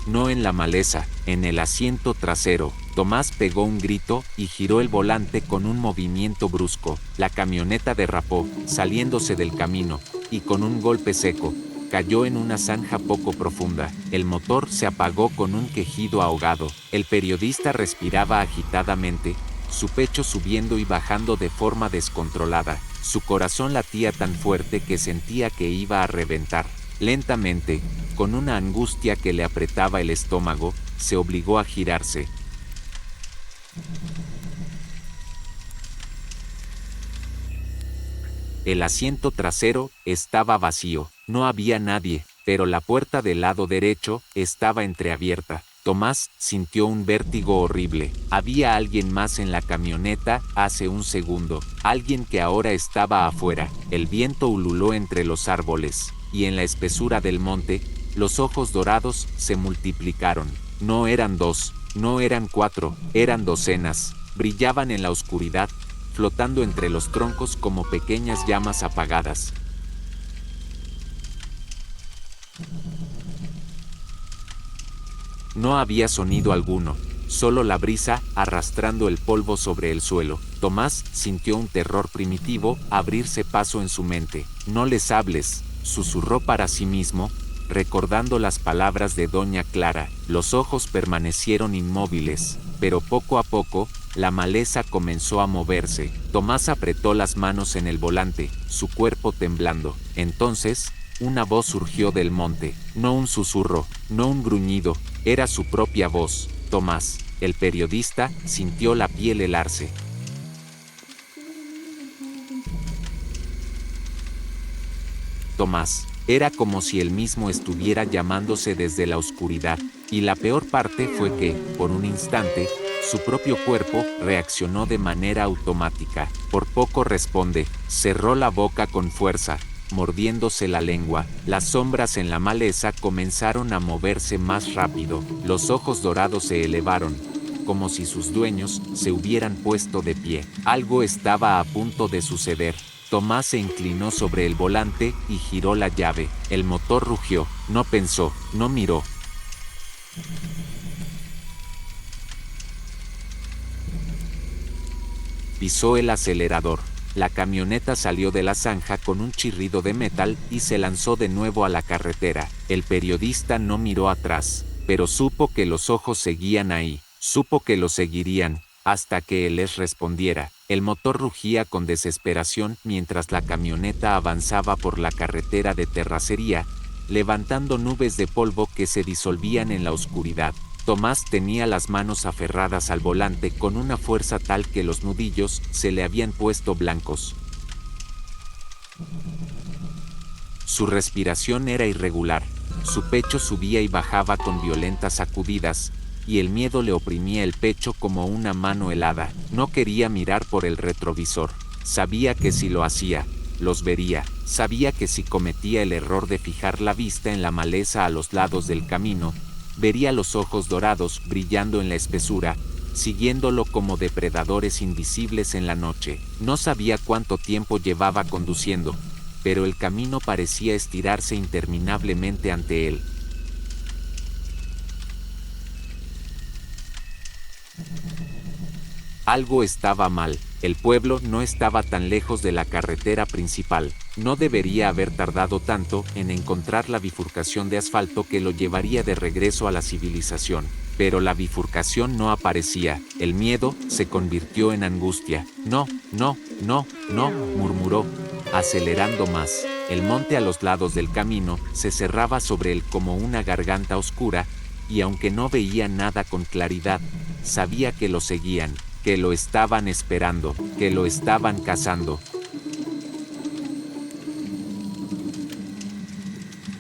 no en la maleza, en el asiento trasero. Tomás pegó un grito y giró el volante con un movimiento brusco. La camioneta derrapó, saliéndose del camino, y con un golpe seco, cayó en una zanja poco profunda. El motor se apagó con un quejido ahogado. El periodista respiraba agitadamente, su pecho subiendo y bajando de forma descontrolada. Su corazón latía tan fuerte que sentía que iba a reventar. Lentamente, con una angustia que le apretaba el estómago, se obligó a girarse. El asiento trasero estaba vacío, no había nadie, pero la puerta del lado derecho estaba entreabierta. Tomás sintió un vértigo horrible. Había alguien más en la camioneta hace un segundo, alguien que ahora estaba afuera. El viento ululó entre los árboles, y en la espesura del monte, los ojos dorados se multiplicaron. No eran dos, no eran cuatro, eran docenas. Brillaban en la oscuridad, flotando entre los troncos como pequeñas llamas apagadas. No había sonido alguno, solo la brisa arrastrando el polvo sobre el suelo. Tomás sintió un terror primitivo abrirse paso en su mente. No les hables, susurró para sí mismo, recordando las palabras de Doña Clara. Los ojos permanecieron inmóviles, pero poco a poco, la maleza comenzó a moverse. Tomás apretó las manos en el volante, su cuerpo temblando. Entonces, una voz surgió del monte, no un susurro, no un gruñido, era su propia voz. Tomás, el periodista, sintió la piel helarse. Tomás, era como si él mismo estuviera llamándose desde la oscuridad, y la peor parte fue que, por un instante, su propio cuerpo reaccionó de manera automática. Por poco responde, cerró la boca con fuerza, mordiéndose la lengua. Las sombras en la maleza comenzaron a moverse más rápido. Los ojos dorados se elevaron, como si sus dueños se hubieran puesto de pie. Algo estaba a punto de suceder. Tomás se inclinó sobre el volante y giró la llave. El motor rugió. No pensó, no miró. Pisó el acelerador. La camioneta salió de la zanja con un chirrido de metal y se lanzó de nuevo a la carretera. El periodista no miró atrás, pero supo que los ojos seguían ahí. Supo que lo seguirían, hasta que él les respondiera. El motor rugía con desesperación mientras la camioneta avanzaba por la carretera de terracería, levantando nubes de polvo que se disolvían en la oscuridad. Tomás tenía las manos aferradas al volante con una fuerza tal que los nudillos se le habían puesto blancos. Su respiración era irregular, su pecho subía y bajaba con violentas sacudidas, y el miedo le oprimía el pecho como una mano helada. No quería mirar por el retrovisor. Sabía que si lo hacía, los vería. Sabía que si cometía el error de fijar la vista en la maleza a los lados del camino, vería los ojos dorados brillando en la espesura, siguiéndolo como depredadores invisibles en la noche. No sabía cuánto tiempo llevaba conduciendo, pero el camino parecía estirarse interminablemente ante él. Algo estaba mal. El pueblo no estaba tan lejos de la carretera principal. No debería haber tardado tanto en encontrar la bifurcación de asfalto que lo llevaría de regreso a la civilización. Pero la bifurcación no aparecía. El miedo se convirtió en angustia. No, no, no, no, murmuró, acelerando más. El monte a los lados del camino se cerraba sobre él como una garganta oscura, y aunque no veía nada con claridad, sabía que lo seguían, que lo estaban esperando, que lo estaban cazando.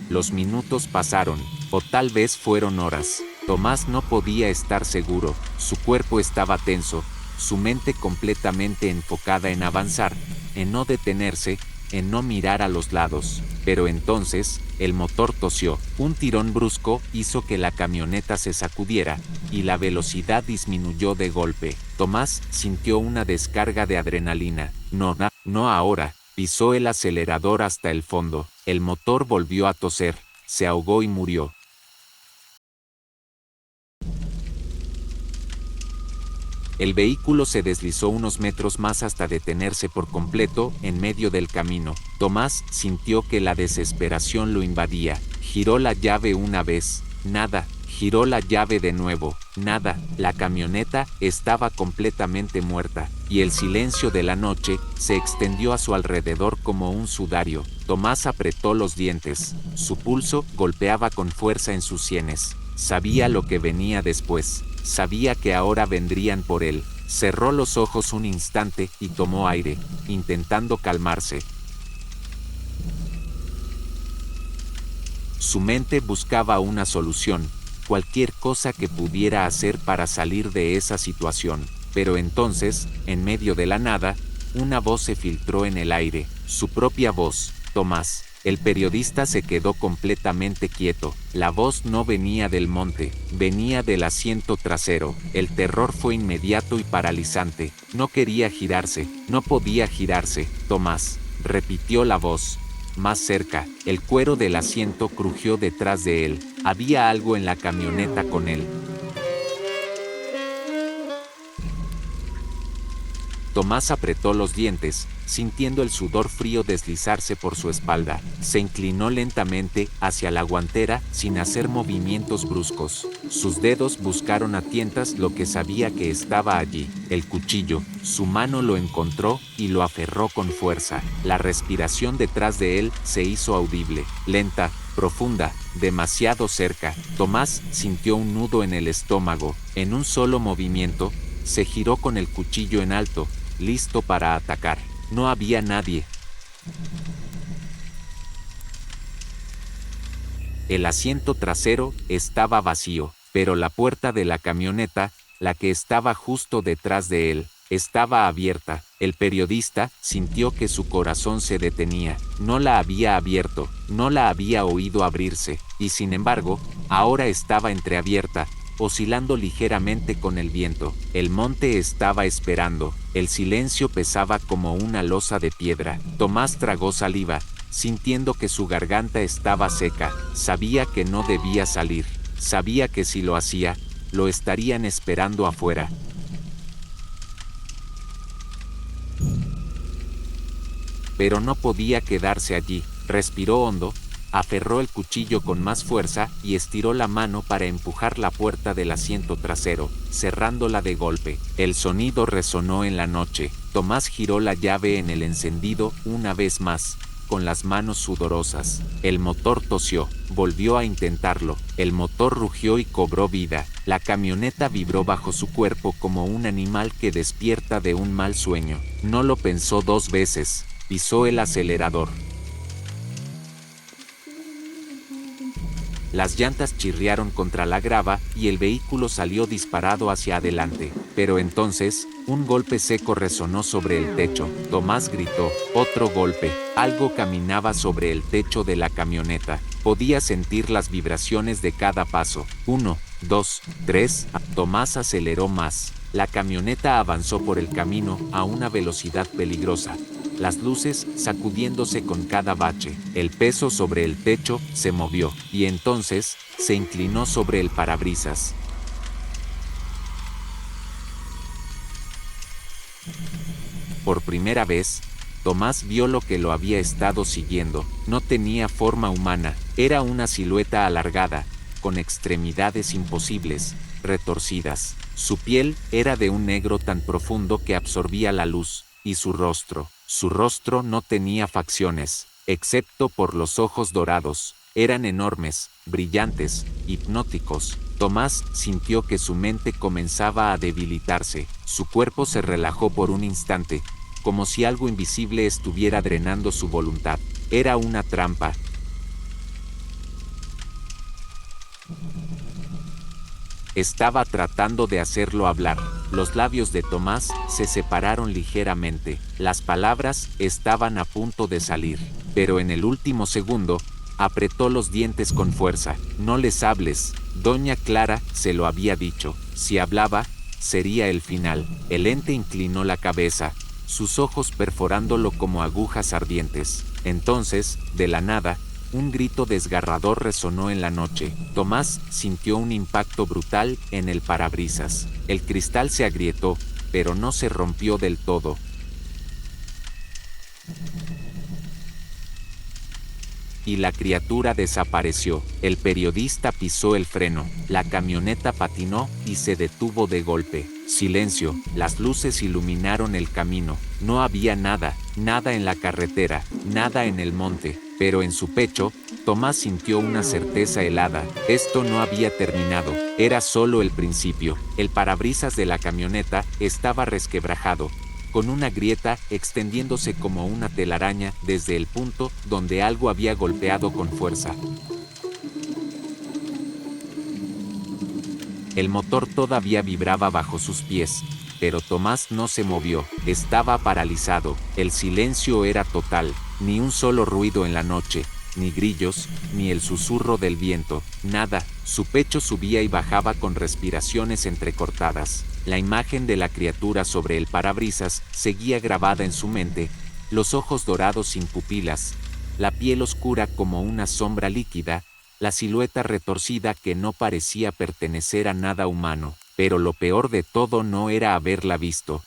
Los minutos pasaron. O tal vez fueron horas. Tomás no podía estar seguro, su cuerpo estaba tenso, su mente completamente enfocada en avanzar, en no detenerse, en no mirar a los lados. Pero entonces, el motor tosió. Un tirón brusco hizo que la camioneta se sacudiera, y la velocidad disminuyó de golpe. Tomás sintió una descarga de adrenalina. No ahora. Pisó el acelerador hasta el fondo. El motor volvió a toser, se ahogó y murió. El vehículo se deslizó unos metros más hasta detenerse por completo en medio del camino. Tomás sintió que la desesperación lo invadía. Giró la llave una vez, nada. Giró la llave de nuevo, nada. La camioneta estaba completamente muerta, y el silencio de la noche se extendió a su alrededor como un sudario. Tomás apretó los dientes. Su pulso golpeaba con fuerza en sus sienes. Sabía lo que venía después. Sabía que ahora vendrían por él. Cerró los ojos un instante y tomó aire, intentando calmarse. Su mente buscaba una solución, cualquier cosa que pudiera hacer para salir de esa situación. Pero entonces, en medio de la nada, una voz se filtró en el aire, su propia voz. Tomás. El periodista se quedó completamente quieto. La voz no venía del monte, venía del asiento trasero. El terror fue inmediato y paralizante. No quería girarse, no podía girarse. Tomás, repitió la voz. Más cerca, el cuero del asiento crujió detrás de él. Había algo en la camioneta con él. Tomás apretó los dientes, sintiendo el sudor frío deslizarse por su espalda. Se inclinó lentamente hacia la guantera sin hacer movimientos bruscos. Sus dedos buscaron a tientas lo que sabía que estaba allí, el cuchillo. Su mano lo encontró y lo aferró con fuerza. La respiración detrás de él se hizo audible, lenta, profunda, demasiado cerca. Tomás sintió un nudo en el estómago. En un solo movimiento, se giró con el cuchillo en alto, listo para atacar. No había nadie. El asiento trasero estaba vacío, pero la puerta de la camioneta, la que estaba justo detrás de él, estaba abierta. El periodista sintió que su corazón se detenía. No la había abierto, no la había oído abrirse, y sin embargo, ahora estaba entreabierta, oscilando ligeramente con el viento. El monte estaba esperando. El silencio pesaba como una losa de piedra. Tomás tragó saliva, sintiendo que su garganta estaba seca. Sabía que no debía salir. Sabía que si lo hacía, lo estarían esperando afuera. Pero no podía quedarse allí. Respiró hondo, aferró el cuchillo con más fuerza y estiró la mano para empujar la puerta del asiento trasero, cerrándola de golpe. El sonido resonó en la noche. Tomás giró la llave en el encendido una vez más, con las manos sudorosas. El motor tosió, volvió a intentarlo. El motor rugió y cobró vida. La camioneta vibró bajo su cuerpo como un animal que despierta de un mal sueño. No lo pensó dos veces, pisó el acelerador. Las llantas chirriaron contra la grava y el vehículo salió disparado hacia adelante. Pero entonces, un golpe seco resonó sobre el techo. Tomás gritó, otro golpe. Algo caminaba sobre el techo de la camioneta. Podía sentir las vibraciones de cada paso. 1, 2, 3. Tomás aceleró más. La camioneta avanzó por el camino a una velocidad peligrosa. Las luces sacudiéndose con cada bache. El peso sobre el techo se movió, y entonces se inclinó sobre el parabrisas. Por primera vez, Tomás vio lo que lo había estado siguiendo. No tenía forma humana, era una silueta alargada, con extremidades imposibles, retorcidas. Su piel era de un negro tan profundo que absorbía la luz, y su rostro no tenía facciones, excepto por los ojos dorados. Eran enormes, brillantes, hipnóticos. Tomás sintió que su mente comenzaba a debilitarse. Su cuerpo se relajó por un instante, como si algo invisible estuviera drenando su voluntad. Era una trampa. Estaba tratando de hacerlo hablar. Los labios de Tomás se separaron ligeramente. Las palabras estaban a punto de salir. Pero en el último segundo, apretó los dientes con fuerza. No les hables. Doña Clara se lo había dicho. Si hablaba, sería el final. El ente inclinó la cabeza, sus ojos perforándolo como agujas ardientes. Entonces, de la nada, un grito desgarrador resonó en la noche. Tomás sintió un impacto brutal en el parabrisas. El cristal se agrietó, pero no se rompió del todo. Y la criatura desapareció. El periodista pisó el freno, la camioneta patinó y se detuvo de golpe. Silencio, las luces iluminaron el camino. No había nada, nada en la carretera, nada en el monte, pero en su pecho, Tomás sintió una certeza helada. Esto no había terminado, era solo el principio. El parabrisas de la camioneta estaba resquebrajado, con una grieta extendiéndose como una telaraña desde el punto donde algo había golpeado con fuerza. El motor todavía vibraba bajo sus pies, pero Tomás no se movió, estaba paralizado. El silencio era total, ni un solo ruido en la noche, ni grillos, ni el susurro del viento, nada. Su pecho subía y bajaba con respiraciones entrecortadas. La imagen de la criatura sobre el parabrisas seguía grabada en su mente, los ojos dorados sin pupilas, la piel oscura como una sombra líquida, la silueta retorcida que no parecía pertenecer a nada humano, pero lo peor de todo no era haberla visto.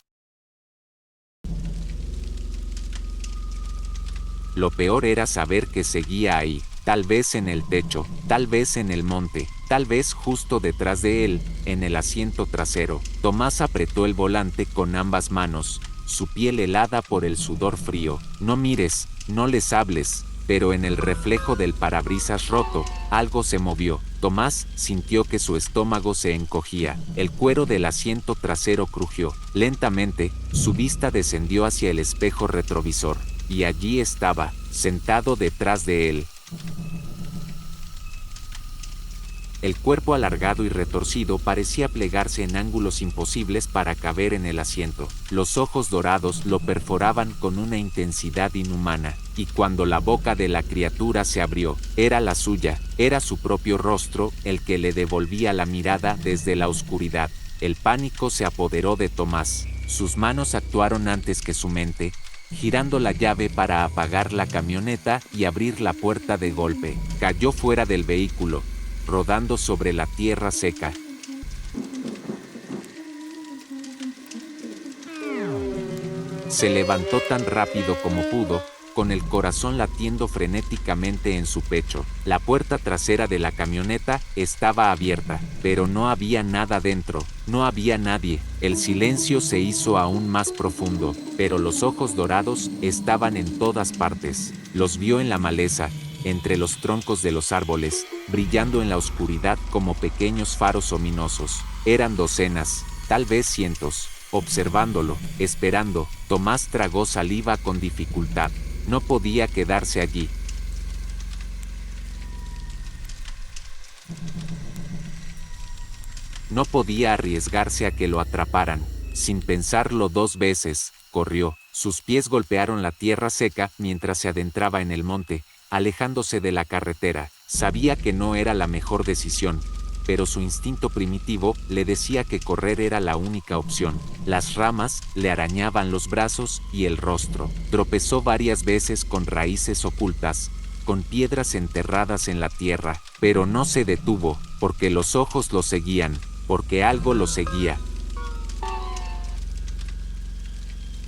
Lo peor era saber que seguía ahí, tal vez en el techo, tal vez en el monte, tal vez justo detrás de él, en el asiento trasero. Tomás apretó el volante con ambas manos, su piel helada por el sudor frío. No mires, no les hables. Pero en el reflejo del parabrisas roto, algo se movió. Tomás sintió que su estómago se encogía, el cuero del asiento trasero crujió. Lentamente, su vista descendió hacia el espejo retrovisor, y allí estaba, sentado detrás de él. El cuerpo alargado y retorcido parecía plegarse en ángulos imposibles para caber en el asiento. Los ojos dorados lo perforaban con una intensidad inhumana, y cuando la boca de la criatura se abrió, era la suya, era su propio rostro el que le devolvía la mirada desde la oscuridad. El pánico se apoderó de Tomás. Sus manos actuaron antes que su mente, girando la llave para apagar la camioneta y abrir la puerta de golpe. Cayó fuera del vehículo, rodando sobre la tierra seca. Se levantó tan rápido como pudo, con el corazón latiendo frenéticamente en su pecho. La puerta trasera de la camioneta estaba abierta, pero no había nada dentro, no había nadie. El silencio se hizo aún más profundo, pero los ojos dorados estaban en todas partes. Los vio en la maleza, entre los troncos de los árboles, brillando en la oscuridad como pequeños faros ominosos. Eran docenas, tal vez cientos. Observándolo, esperando, Tomás tragó saliva con dificultad. No podía quedarse allí. No podía arriesgarse a que lo atraparan. Sin pensarlo dos veces, corrió. Sus pies golpearon la tierra seca mientras se adentraba en el monte, alejándose de la carretera. Sabía que no era la mejor decisión, pero su instinto primitivo le decía que correr era la única opción. Las ramas le arañaban los brazos y el rostro. Tropezó varias veces con raíces ocultas, con piedras enterradas en la tierra, pero no se detuvo, porque los ojos lo seguían, porque algo lo seguía.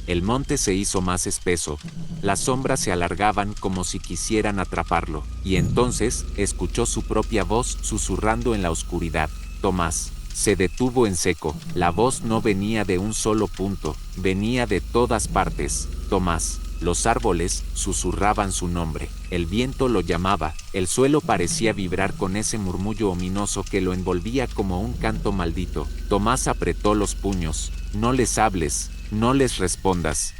El monte se hizo más espeso, las sombras se alargaban como si quisieran atraparlo, y entonces escuchó su propia voz susurrando en la oscuridad. Tomás. Se detuvo en seco. La voz no venía de un solo punto, venía de todas partes. Tomás. Los árboles susurraban su nombre, el viento lo llamaba, el suelo parecía vibrar con ese murmullo ominoso que lo envolvía como un canto maldito. Tomás apretó los puños. No les hables. No les respondas.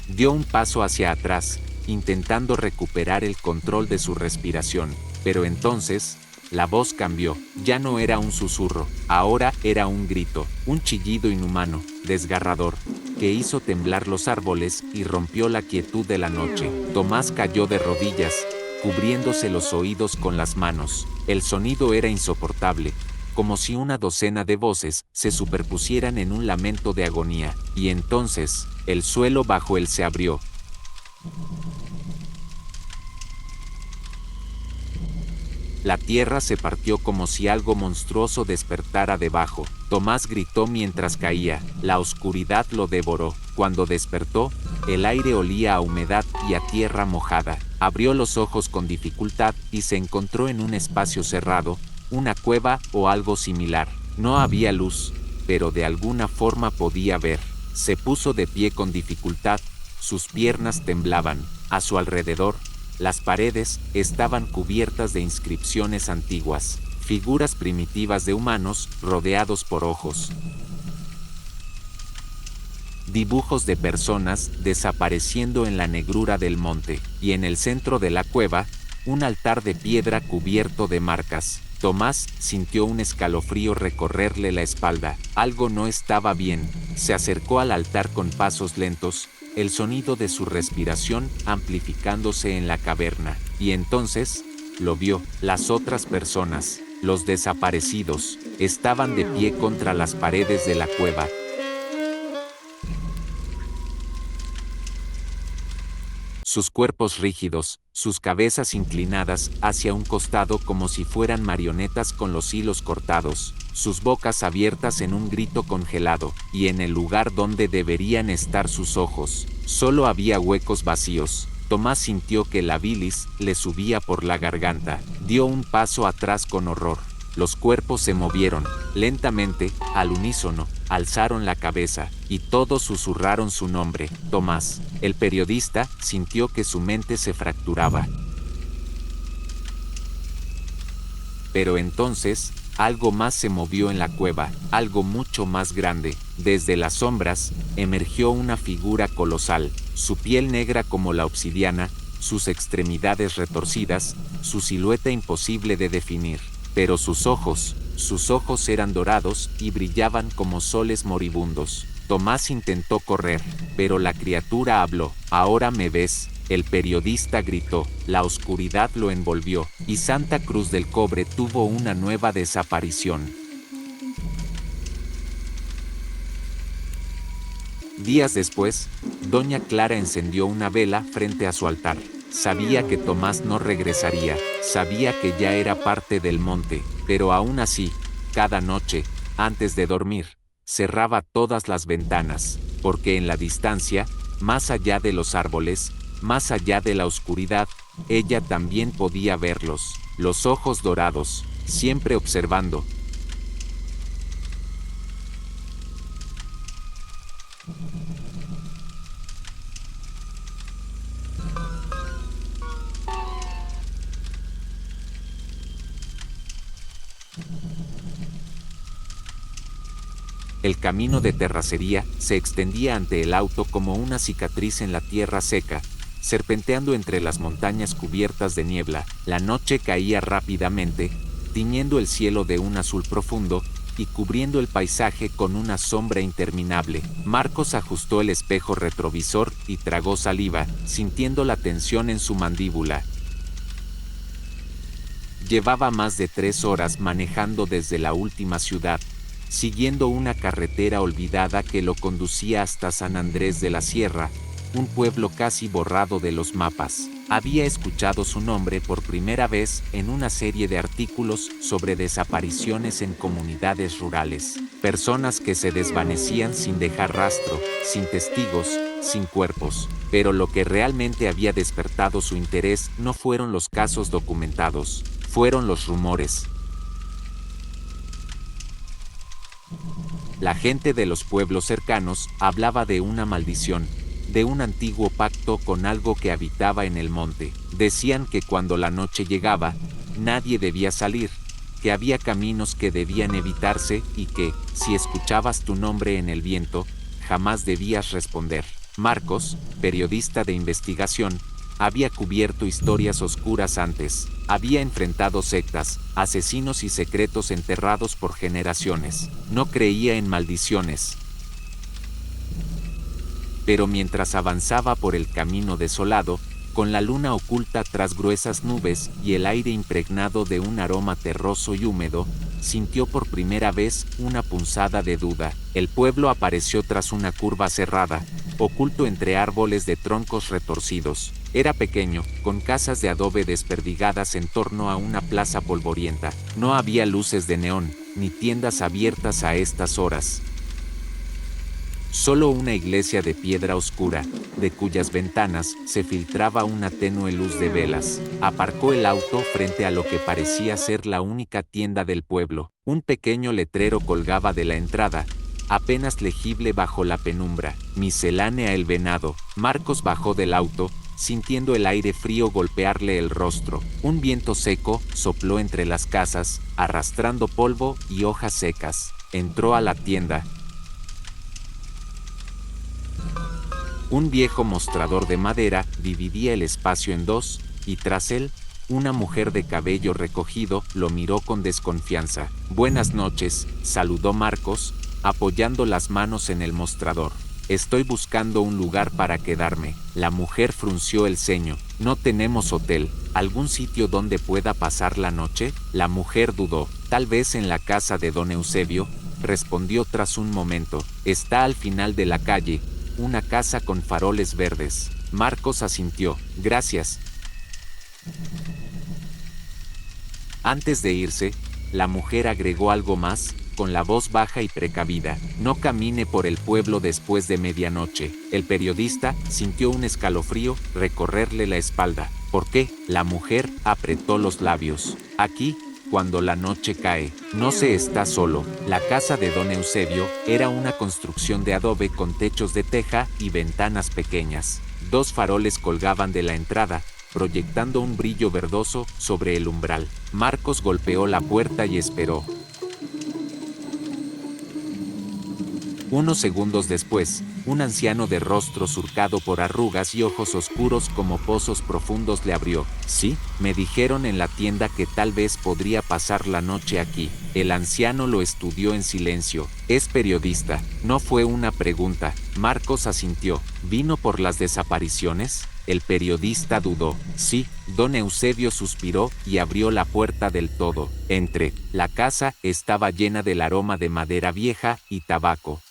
Dio un paso hacia atrás, intentando recuperar el control de su respiración, pero entonces, La voz cambió, ya no era un susurro, ahora era un grito, un chillido inhumano, desgarrador, que hizo temblar los árboles y rompió la quietud de la noche. Tomás cayó de rodillas, cubriéndose los oídos con las manos. El sonido era insoportable, como si una docena de voces se superpusieran en un lamento de agonía, y entonces, el suelo bajo él se abrió. La tierra se partió como si algo monstruoso despertara debajo. Tomás gritó mientras caía, la oscuridad lo devoró. Cuando despertó, el aire olía a humedad y a tierra mojada. Abrió los ojos con dificultad y se encontró en un espacio cerrado, una cueva o algo similar. No había luz, pero de alguna forma podía ver. Se puso de pie con dificultad, sus piernas temblaban. A su alrededor, las paredes estaban cubiertas de inscripciones antiguas, figuras primitivas de humanos rodeados por ojos. Dibujos de personas desapareciendo en la negrura del monte, y en el centro de la cueva, un altar de piedra cubierto de marcas. Tomás sintió un escalofrío recorrerle la espalda. Algo no estaba bien. Se acercó al altar con pasos lentos, el sonido de su respiración amplificándose en la caverna. Y entonces, lo vio. Las otras personas, los desaparecidos, estaban de pie contra las paredes de la cueva. Sus cuerpos rígidos, sus cabezas inclinadas hacia un costado como si fueran marionetas con los hilos cortados, sus bocas abiertas en un grito congelado, y en el lugar donde deberían estar sus ojos, solo había huecos vacíos. Tomás sintió que la bilis le subía por la garganta, dio un paso atrás con horror. Los cuerpos se movieron, lentamente, al unísono, alzaron la cabeza, y todos susurraron su nombre, Tomás. El periodista sintió que su mente se fracturaba. Pero entonces, algo más se movió en la cueva, algo mucho más grande. Desde las sombras, emergió una figura colosal, su piel negra como la obsidiana, sus extremidades retorcidas, su silueta imposible de definir. Pero sus ojos eran dorados y brillaban como soles moribundos. Tomás intentó correr, pero la criatura habló. «Ahora me ves», el periodista gritó. La oscuridad lo envolvió, y Santa Cruz del Cobre tuvo una nueva desaparición. Días después, doña Clara encendió una vela frente a su altar. Sabía que Tomás no regresaría, sabía que ya era parte del monte, pero aún así, cada noche, antes de dormir, cerraba todas las ventanas, porque en la distancia, más allá de los árboles, más allá de la oscuridad, ella también podía verlos, los ojos dorados, siempre observando. El camino de terracería se extendía ante el auto como una cicatriz en la tierra seca, serpenteando entre las montañas cubiertas de niebla. La noche caía rápidamente, tiñendo el cielo de un azul profundo y cubriendo el paisaje con una sombra interminable. Marcos ajustó el espejo retrovisor y tragó saliva, sintiendo la tensión en su mandíbula. Llevaba más de 3 horas manejando desde la última ciudad, siguiendo una carretera olvidada que lo conducía hasta San Andrés de la Sierra, un pueblo casi borrado de los mapas. Había escuchado su nombre por primera vez en una serie de artículos sobre desapariciones en comunidades rurales, personas que se desvanecían sin dejar rastro, sin testigos, sin cuerpos. Pero lo que realmente había despertado su interés no fueron los casos documentados, fueron los rumores. La gente de los pueblos cercanos hablaba de una maldición, de un antiguo pacto con algo que habitaba en el monte. Decían que cuando la noche llegaba, nadie debía salir, que había caminos que debían evitarse y que, si escuchabas tu nombre en el viento, jamás debías responder. Marcos, periodista de investigación, había cubierto historias oscuras antes, había enfrentado sectas, asesinos y secretos enterrados por generaciones. No creía en maldiciones. Pero mientras avanzaba por el camino desolado, con la luna oculta tras gruesas nubes y el aire impregnado de un aroma terroso y húmedo, sintió por primera vez una punzada de duda. El pueblo apareció tras una curva cerrada, oculto entre árboles de troncos retorcidos. Era pequeño, con casas de adobe desperdigadas en torno a una plaza polvorienta. No había luces de neón, ni tiendas abiertas a estas horas. Solo una iglesia de piedra oscura, de cuyas ventanas se filtraba una tenue luz de velas. Aparcó el auto frente a lo que parecía ser la única tienda del pueblo. Un pequeño letrero colgaba de la entrada, apenas legible bajo la penumbra. Miscelánea El Venado. Marcos bajó del auto, sintiendo el aire frío golpearle el rostro. Un viento seco sopló entre las casas, arrastrando polvo y hojas secas. Entró a la tienda. Un viejo mostrador de madera dividía el espacio en dos, y tras él, una mujer de cabello recogido lo miró con desconfianza. «Buenas noches», saludó Marcos, apoyando las manos en el mostrador. «Estoy buscando un lugar para quedarme». La mujer frunció el ceño. «No tenemos hotel. ¿Algún sitio donde pueda pasar la noche?». La mujer dudó. «Tal vez en la casa de don Eusebio», respondió tras un momento. «Está al final de la calle, una casa con faroles verdes». Marcos asintió. «Gracias». Antes de irse, la mujer agregó algo más, con la voz baja y precavida: «No camine por el pueblo después de medianoche». El periodista sintió un escalofrío recorrerle la espalda. «¿Por qué?». La mujer apretó los labios. «Aquí, cuando la noche cae, no se está solo». La casa de don Eusebio era una construcción de adobe con techos de teja y ventanas pequeñas. 2 faroles colgaban de la entrada, proyectando un brillo verdoso sobre el umbral. Marcos golpeó la puerta y esperó. Unos segundos después, un anciano de rostro surcado por arrugas y ojos oscuros como pozos profundos le abrió. «Sí, me dijeron en la tienda que tal vez podría pasar la noche aquí». El anciano lo estudió en silencio. «Es periodista». No fue una pregunta. Marcos asintió. «¿Vino por las desapariciones?». El periodista dudó. «Sí». Don Eusebio suspiró y abrió la puerta del todo. Entré. La casa estaba llena del aroma de madera vieja y tabaco.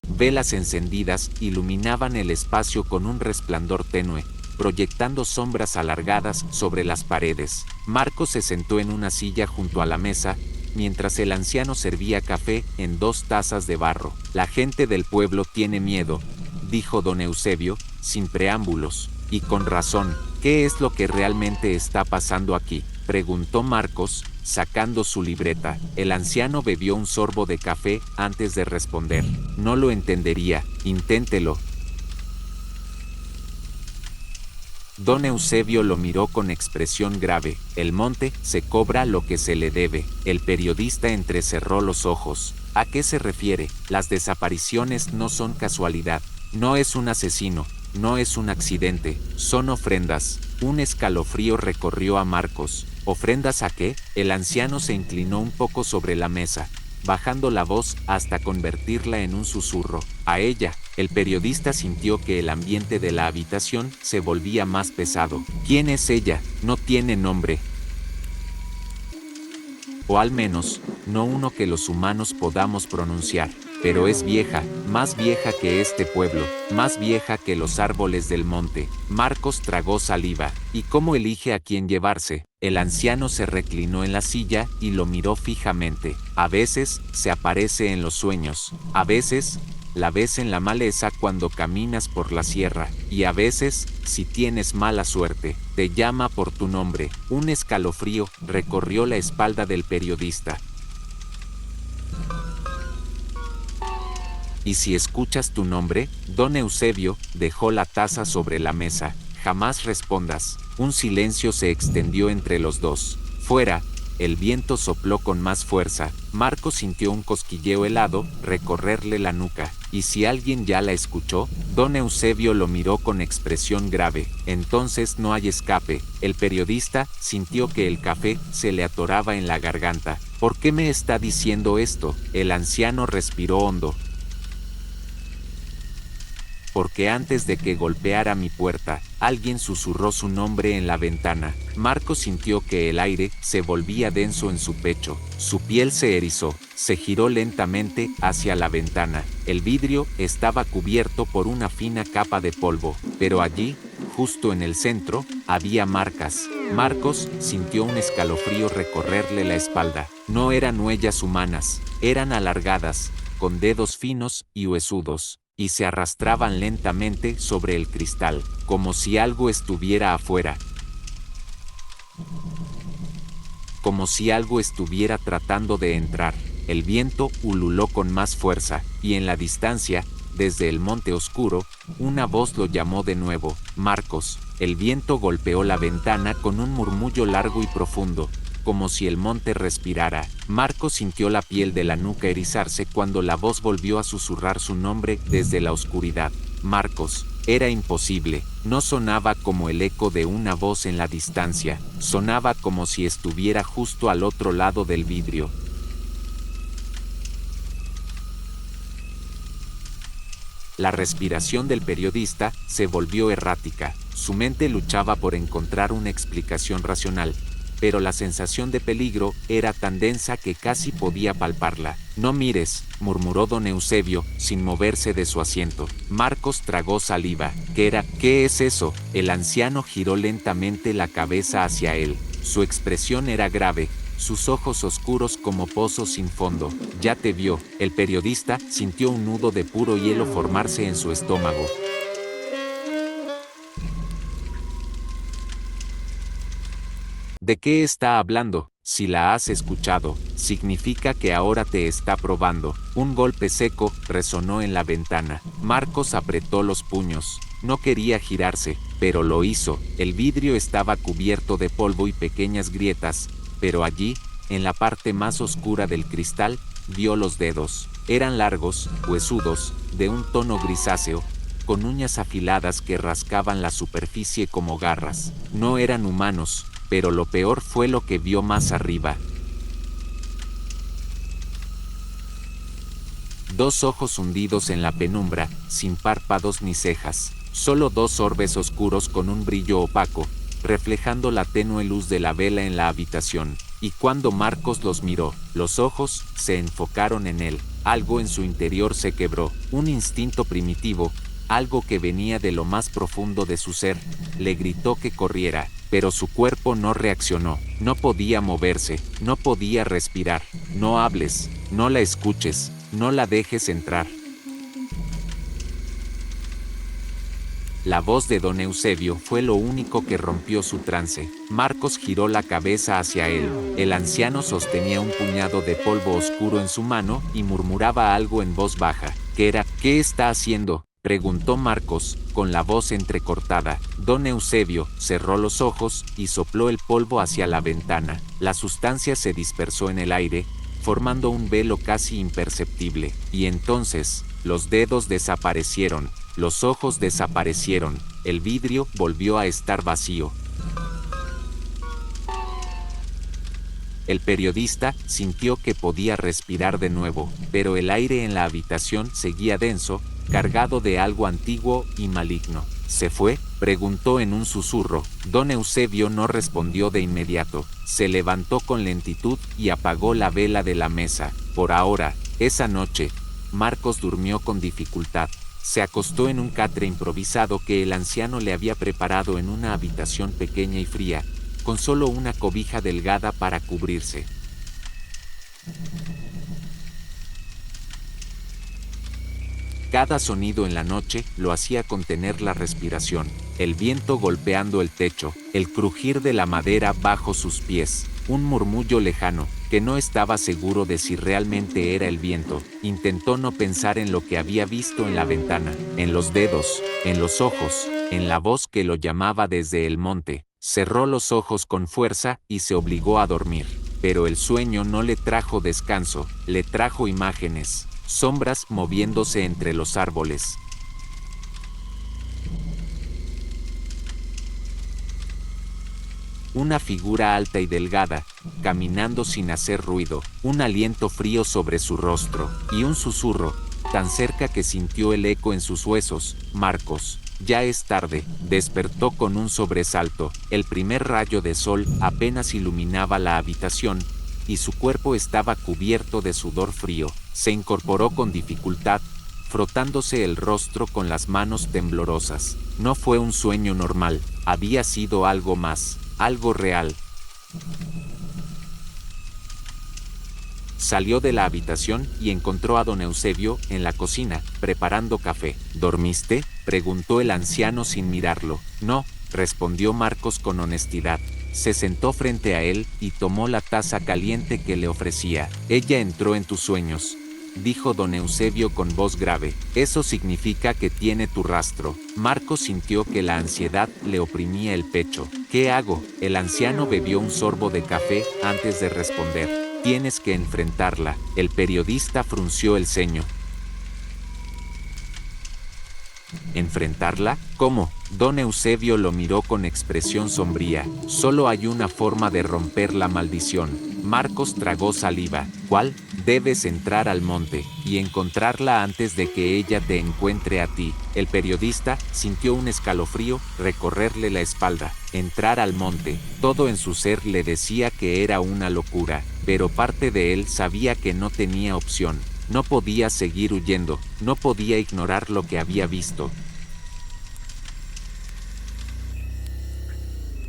Velas encendidas iluminaban el espacio con un resplandor tenue, proyectando sombras alargadas sobre las paredes. Marcos se sentó en una silla junto a la mesa, mientras el anciano servía café en 2 tazas de barro. «La gente del pueblo tiene miedo», dijo don Eusebio, sin preámbulos. «Y con razón». «¿Qué es lo que realmente está pasando aquí?», preguntó Marcos, sacando su libreta. El anciano bebió un sorbo de café antes de responder. «No lo entendería. Inténtelo». Don Eusebio lo miró con expresión grave. «El monte se cobra lo que se le debe». El periodista entrecerró los ojos. «¿A qué se refiere?». «Las desapariciones no son casualidad. No es un asesino. No es un accidente. Son ofrendas». Un escalofrío recorrió a Marcos. «¿Ofrendas a qué?». El anciano se inclinó un poco sobre la mesa, bajando la voz hasta convertirla en un susurro. «A ella». El periodista sintió que el ambiente de la habitación se volvía más pesado. «¿Quién es ella?». «No tiene nombre. O al menos, no uno que los humanos podamos pronunciar. Pero es vieja, más vieja que este pueblo, más vieja que los árboles del monte». Marcos tragó saliva. «¿Y cómo elige a quién llevarse?». El anciano se reclinó en la silla y lo miró fijamente. «A veces, se aparece en los sueños. A veces, la ves en la maleza cuando caminas por la sierra. Y a veces, si tienes mala suerte, te llama por tu nombre». Un escalofrío recorrió la espalda del periodista. «¿Y si escuchas tu nombre?». Don Eusebio dejó la taza sobre la mesa. «Jamás respondas». Un silencio se extendió entre los dos. «Fuera», el viento sopló con más fuerza. Marcos sintió un cosquilleo helado recorrerle la nuca. ¿Y si alguien ya la escuchó? Don Eusebio lo miró con expresión grave. Entonces no hay escape. El periodista sintió que el café se le atoraba en la garganta. ¿Por qué me está diciendo esto? El anciano respiró hondo. Porque antes de que golpeara mi puerta, alguien susurró su nombre en la ventana. Marcos sintió que el aire se volvía denso en su pecho. Su piel se erizó, se giró lentamente hacia la ventana. El vidrio estaba cubierto por una fina capa de polvo, pero allí, justo en el centro, había marcas. Marcos sintió un escalofrío recorrerle la espalda. No eran huellas humanas, eran alargadas, con dedos finos y huesudos, y se arrastraban lentamente sobre el cristal, como si algo estuviera afuera. Como si algo estuviera tratando de entrar. El viento ululó con más fuerza, y en la distancia, desde el monte oscuro, una voz lo llamó de nuevo. Marcos. El viento golpeó la ventana con un murmullo largo y profundo, como si el monte respirara. Marcos sintió la piel de la nuca erizarse cuando la voz volvió a susurrar su nombre desde la oscuridad. Marcos. Era imposible, no sonaba como el eco de una voz en la distancia, sonaba como si estuviera justo al otro lado del vidrio. La respiración del periodista se volvió errática, su mente luchaba por encontrar una explicación racional, pero la sensación de peligro era tan densa que casi podía palparla. No mires, murmuró don Eusebio, sin moverse de su asiento. Marcos tragó saliva. ¿Qué es eso? El anciano giró lentamente la cabeza hacia él. Su expresión era grave, sus ojos oscuros como pozos sin fondo. Ya te vio. El periodista sintió un nudo de puro hielo formarse en su estómago. ¿De qué está hablando? Si la has escuchado, significa que ahora te está probando. Un golpe seco resonó en la ventana. Marcos apretó los puños. No quería girarse, pero lo hizo. El vidrio estaba cubierto de polvo y pequeñas grietas, pero allí, en la parte más oscura del cristal, vio los dedos. Eran largos, huesudos, de un tono grisáceo, con uñas afiladas que rascaban la superficie como garras. No eran humanos, pero lo peor fue lo que vio más arriba. Dos ojos hundidos en la penumbra, sin párpados ni cejas, solo dos orbes oscuros con un brillo opaco, reflejando la tenue luz de la vela en la habitación. Y cuando Marcos los miró, los ojos se enfocaron en él. Algo en su interior se quebró, un instinto primitivo, algo que venía de lo más profundo de su ser, le gritó que corriera, pero su cuerpo no reaccionó, no podía moverse, no podía respirar. No hables, no la escuches, no la dejes entrar. La voz de don Eusebio fue lo único que rompió su trance. Marcos giró la cabeza hacia él. El anciano sostenía un puñado de polvo oscuro en su mano y murmuraba algo en voz baja. ¿Qué está haciendo?, preguntó Marcos, con la voz entrecortada. Don Eusebio cerró los ojos y sopló el polvo hacia la ventana. La sustancia se dispersó en el aire, formando un velo casi imperceptible. Y entonces, los dedos desaparecieron, los ojos desaparecieron, el vidrio volvió a estar vacío. El periodista sintió que podía respirar de nuevo, pero el aire en la habitación seguía denso, cargado de algo antiguo y maligno. ¿Se fue?, preguntó en un susurro. Don Eusebio no respondió de inmediato. Se levantó con lentitud y apagó la vela de la mesa. Por ahora, esa noche, Marcos durmió con dificultad. Se acostó en un catre improvisado que el anciano le había preparado en una habitación pequeña y fría, con solo una cobija delgada para cubrirse. Cada sonido en la noche lo hacía contener la respiración, el viento golpeando el techo, el crujir de la madera bajo sus pies, un murmullo lejano, que no estaba seguro de si realmente era el viento. Intentó no pensar en lo que había visto en la ventana, en los dedos, en los ojos, en la voz que lo llamaba desde el monte. Cerró los ojos con fuerza y se obligó a dormir. pero el sueño no le trajo descanso, le trajo imágenes, sombras moviéndose entre los árboles. Una figura alta y delgada, caminando sin hacer ruido, un aliento frío sobre su rostro, y un susurro, tan cerca que sintió el eco en sus huesos. Marcos, ya es tarde, despertó con un sobresalto. El primer rayo de sol apenas iluminaba la habitación, y su cuerpo estaba cubierto de sudor frío. Se incorporó con dificultad, frotándose el rostro con las manos temblorosas. No fue un sueño normal, había sido algo más. Algo real. Salió de la habitación y encontró a don Eusebio en la cocina, preparando café. ¿Dormiste?, preguntó el anciano sin mirarlo. No, respondió Marcos con honestidad. Se sentó frente a él y tomó la taza caliente que le ofrecía. Ella entró en tus sueños, dijo don Eusebio con voz grave. Eso significa que tiene tu rastro. Marcos sintió que la ansiedad le oprimía el pecho. ¿Qué hago? El anciano bebió un sorbo de café antes de responder. Tienes que enfrentarla. El periodista frunció el ceño. ¿Enfrentarla? ¿Cómo? Don Eusebio lo miró con expresión sombría. Solo hay una forma de romper la maldición. Marcos tragó saliva. ¿Cuál? Debes entrar al monte y encontrarla antes de que ella te encuentre a ti. El periodista sintió un escalofrío recorrerle la espalda. Entrar al monte. Todo en su ser le decía que era una locura, pero parte de él sabía que no tenía opción. No podía seguir huyendo, no podía ignorar lo que había visto.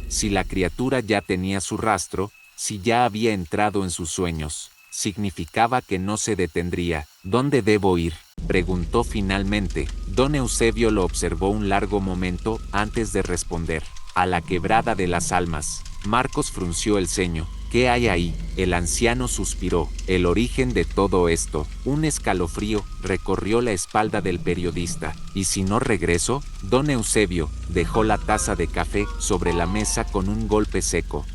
Si la criatura ya tenía su rastro, si ya había entrado en sus sueños, significaba que no se detendría. ¿Dónde debo ir?, preguntó finalmente. Don Eusebio lo observó un largo momento antes de responder. A la quebrada de las almas. Marcos frunció el ceño. ¿Qué hay ahí? El anciano suspiró. El origen de todo esto. Un escalofrío recorrió la espalda del periodista. ¿Y si no regreso? Don Eusebio dejó la taza de café sobre la mesa con un golpe seco.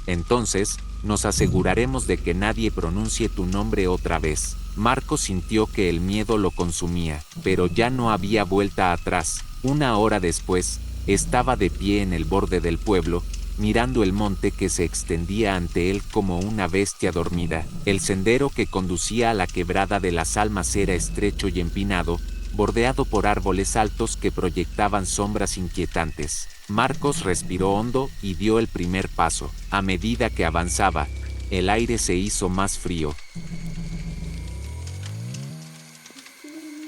Entonces, nos aseguraremos de que nadie pronuncie tu nombre otra vez. Marcos sintió que el miedo lo consumía, pero ya no había vuelta atrás. Una hora después, estaba de pie en el borde del pueblo, mirando el monte que se extendía ante él como una bestia dormida. El sendero que conducía a la quebrada de las almas era estrecho y empinado, bordeado por árboles altos que proyectaban sombras inquietantes. Marcos respiró hondo y dio el primer paso. A medida que avanzaba, el aire se hizo más frío.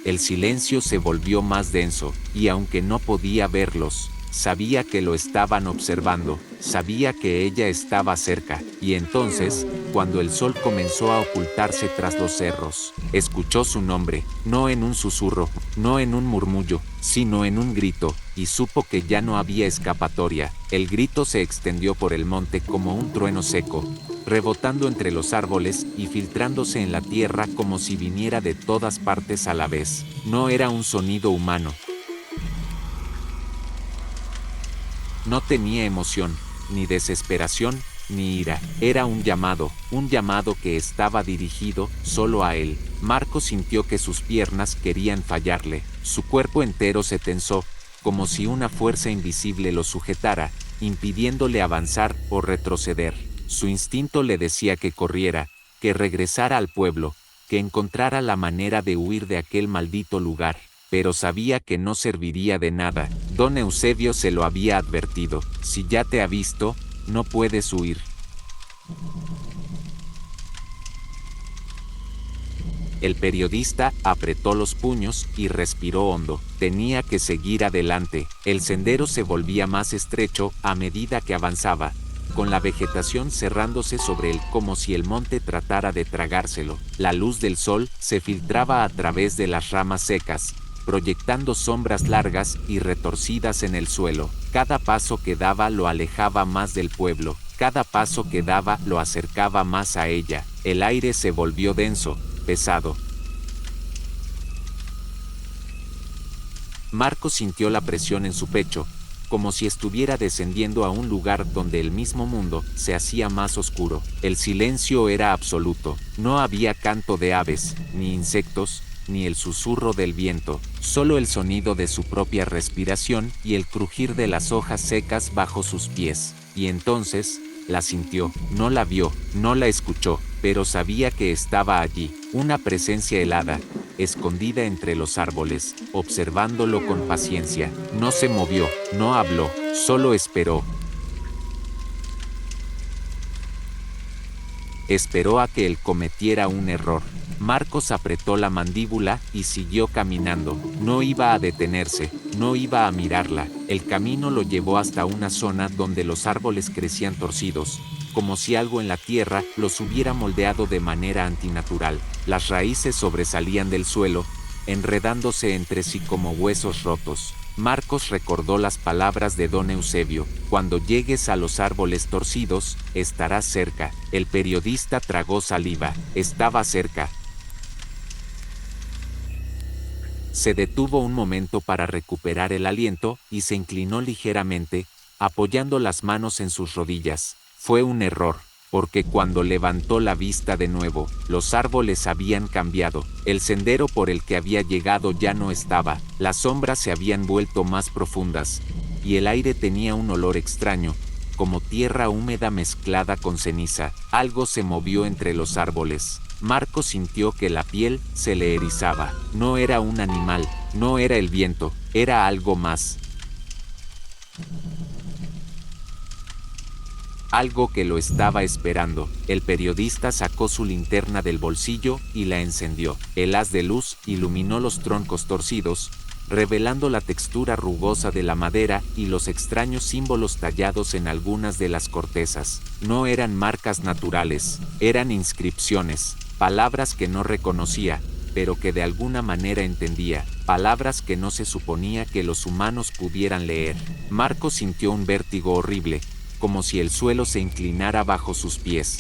El silencio se volvió más denso, y aunque no podía verlos, sabía que lo estaban observando, sabía que ella estaba cerca, y entonces, cuando el sol comenzó a ocultarse tras los cerros, escuchó su nombre, no en un susurro, no en un murmullo, sino en un grito, y supo que ya no había escapatoria. El grito se extendió por el monte como un trueno seco, rebotando entre los árboles y filtrándose en la tierra como si viniera de todas partes a la vez. No era un sonido humano. No tenía emoción, ni desesperación, ni ira. Era un llamado que estaba dirigido solo a él. Marcos sintió que sus piernas querían fallarle. Su cuerpo entero se tensó, como si una fuerza invisible lo sujetara, impidiéndole avanzar o retroceder. Su instinto le decía que corriera, que regresara al pueblo, que encontrara la manera de huir de aquel maldito lugar. Pero sabía que no serviría de nada. Don Eusebio se lo había advertido. Si ya te ha visto, no puedes huir. El periodista apretó los puños y respiró hondo. Tenía que seguir adelante. El sendero se volvía más estrecho a medida que avanzaba, con la vegetación cerrándose sobre él como si el monte tratara de tragárselo. La luz del sol se filtraba a través de las ramas secas, proyectando sombras largas y retorcidas en el suelo. Cada paso que daba lo alejaba más del pueblo, cada paso que daba lo acercaba más a ella. El aire se volvió denso, pesado. Marcos sintió la presión en su pecho, como si estuviera descendiendo a un lugar donde el mismo mundo se hacía más oscuro. El silencio era absoluto, no había canto de aves, ni insectos, ni el susurro del viento, solo el sonido de su propia respiración y el crujir de las hojas secas bajo sus pies. Y entonces, la sintió, no la vio, no la escuchó, pero sabía que estaba allí, una presencia helada, escondida entre los árboles, observándolo con paciencia. No se movió, no habló, solo esperó. Esperó a que él cometiera un error. Marcos apretó la mandíbula y siguió caminando. No iba a detenerse, no iba a mirarla. El camino lo llevó hasta una zona donde los árboles crecían torcidos, como si algo en la tierra los hubiera moldeado de manera antinatural. Las raíces sobresalían del suelo, enredándose entre sí como huesos rotos. Marcos recordó las palabras de don Eusebio: cuando llegues a los árboles torcidos, estarás cerca. El periodista tragó saliva, estaba cerca. Se detuvo un momento para recuperar el aliento y se inclinó ligeramente, apoyando las manos en sus rodillas. Fue un error, porque cuando levantó la vista de nuevo, los árboles habían cambiado. El sendero por el que había llegado ya no estaba, las sombras se habían vuelto más profundas, y el aire tenía un olor extraño, como tierra húmeda mezclada con ceniza. Algo se movió entre los árboles. Marcos sintió que la piel se le erizaba. No era un animal, no era el viento, era algo más. Algo que lo estaba esperando. El periodista sacó su linterna del bolsillo y la encendió. El haz de luz iluminó los troncos torcidos, revelando la textura rugosa de la madera y los extraños símbolos tallados en algunas de las cortezas. No eran marcas naturales, eran inscripciones, palabras que no reconocía, pero que de alguna manera entendía, palabras que no se suponía que los humanos pudieran leer. Marcos sintió un vértigo horrible, como si el suelo se inclinara bajo sus pies.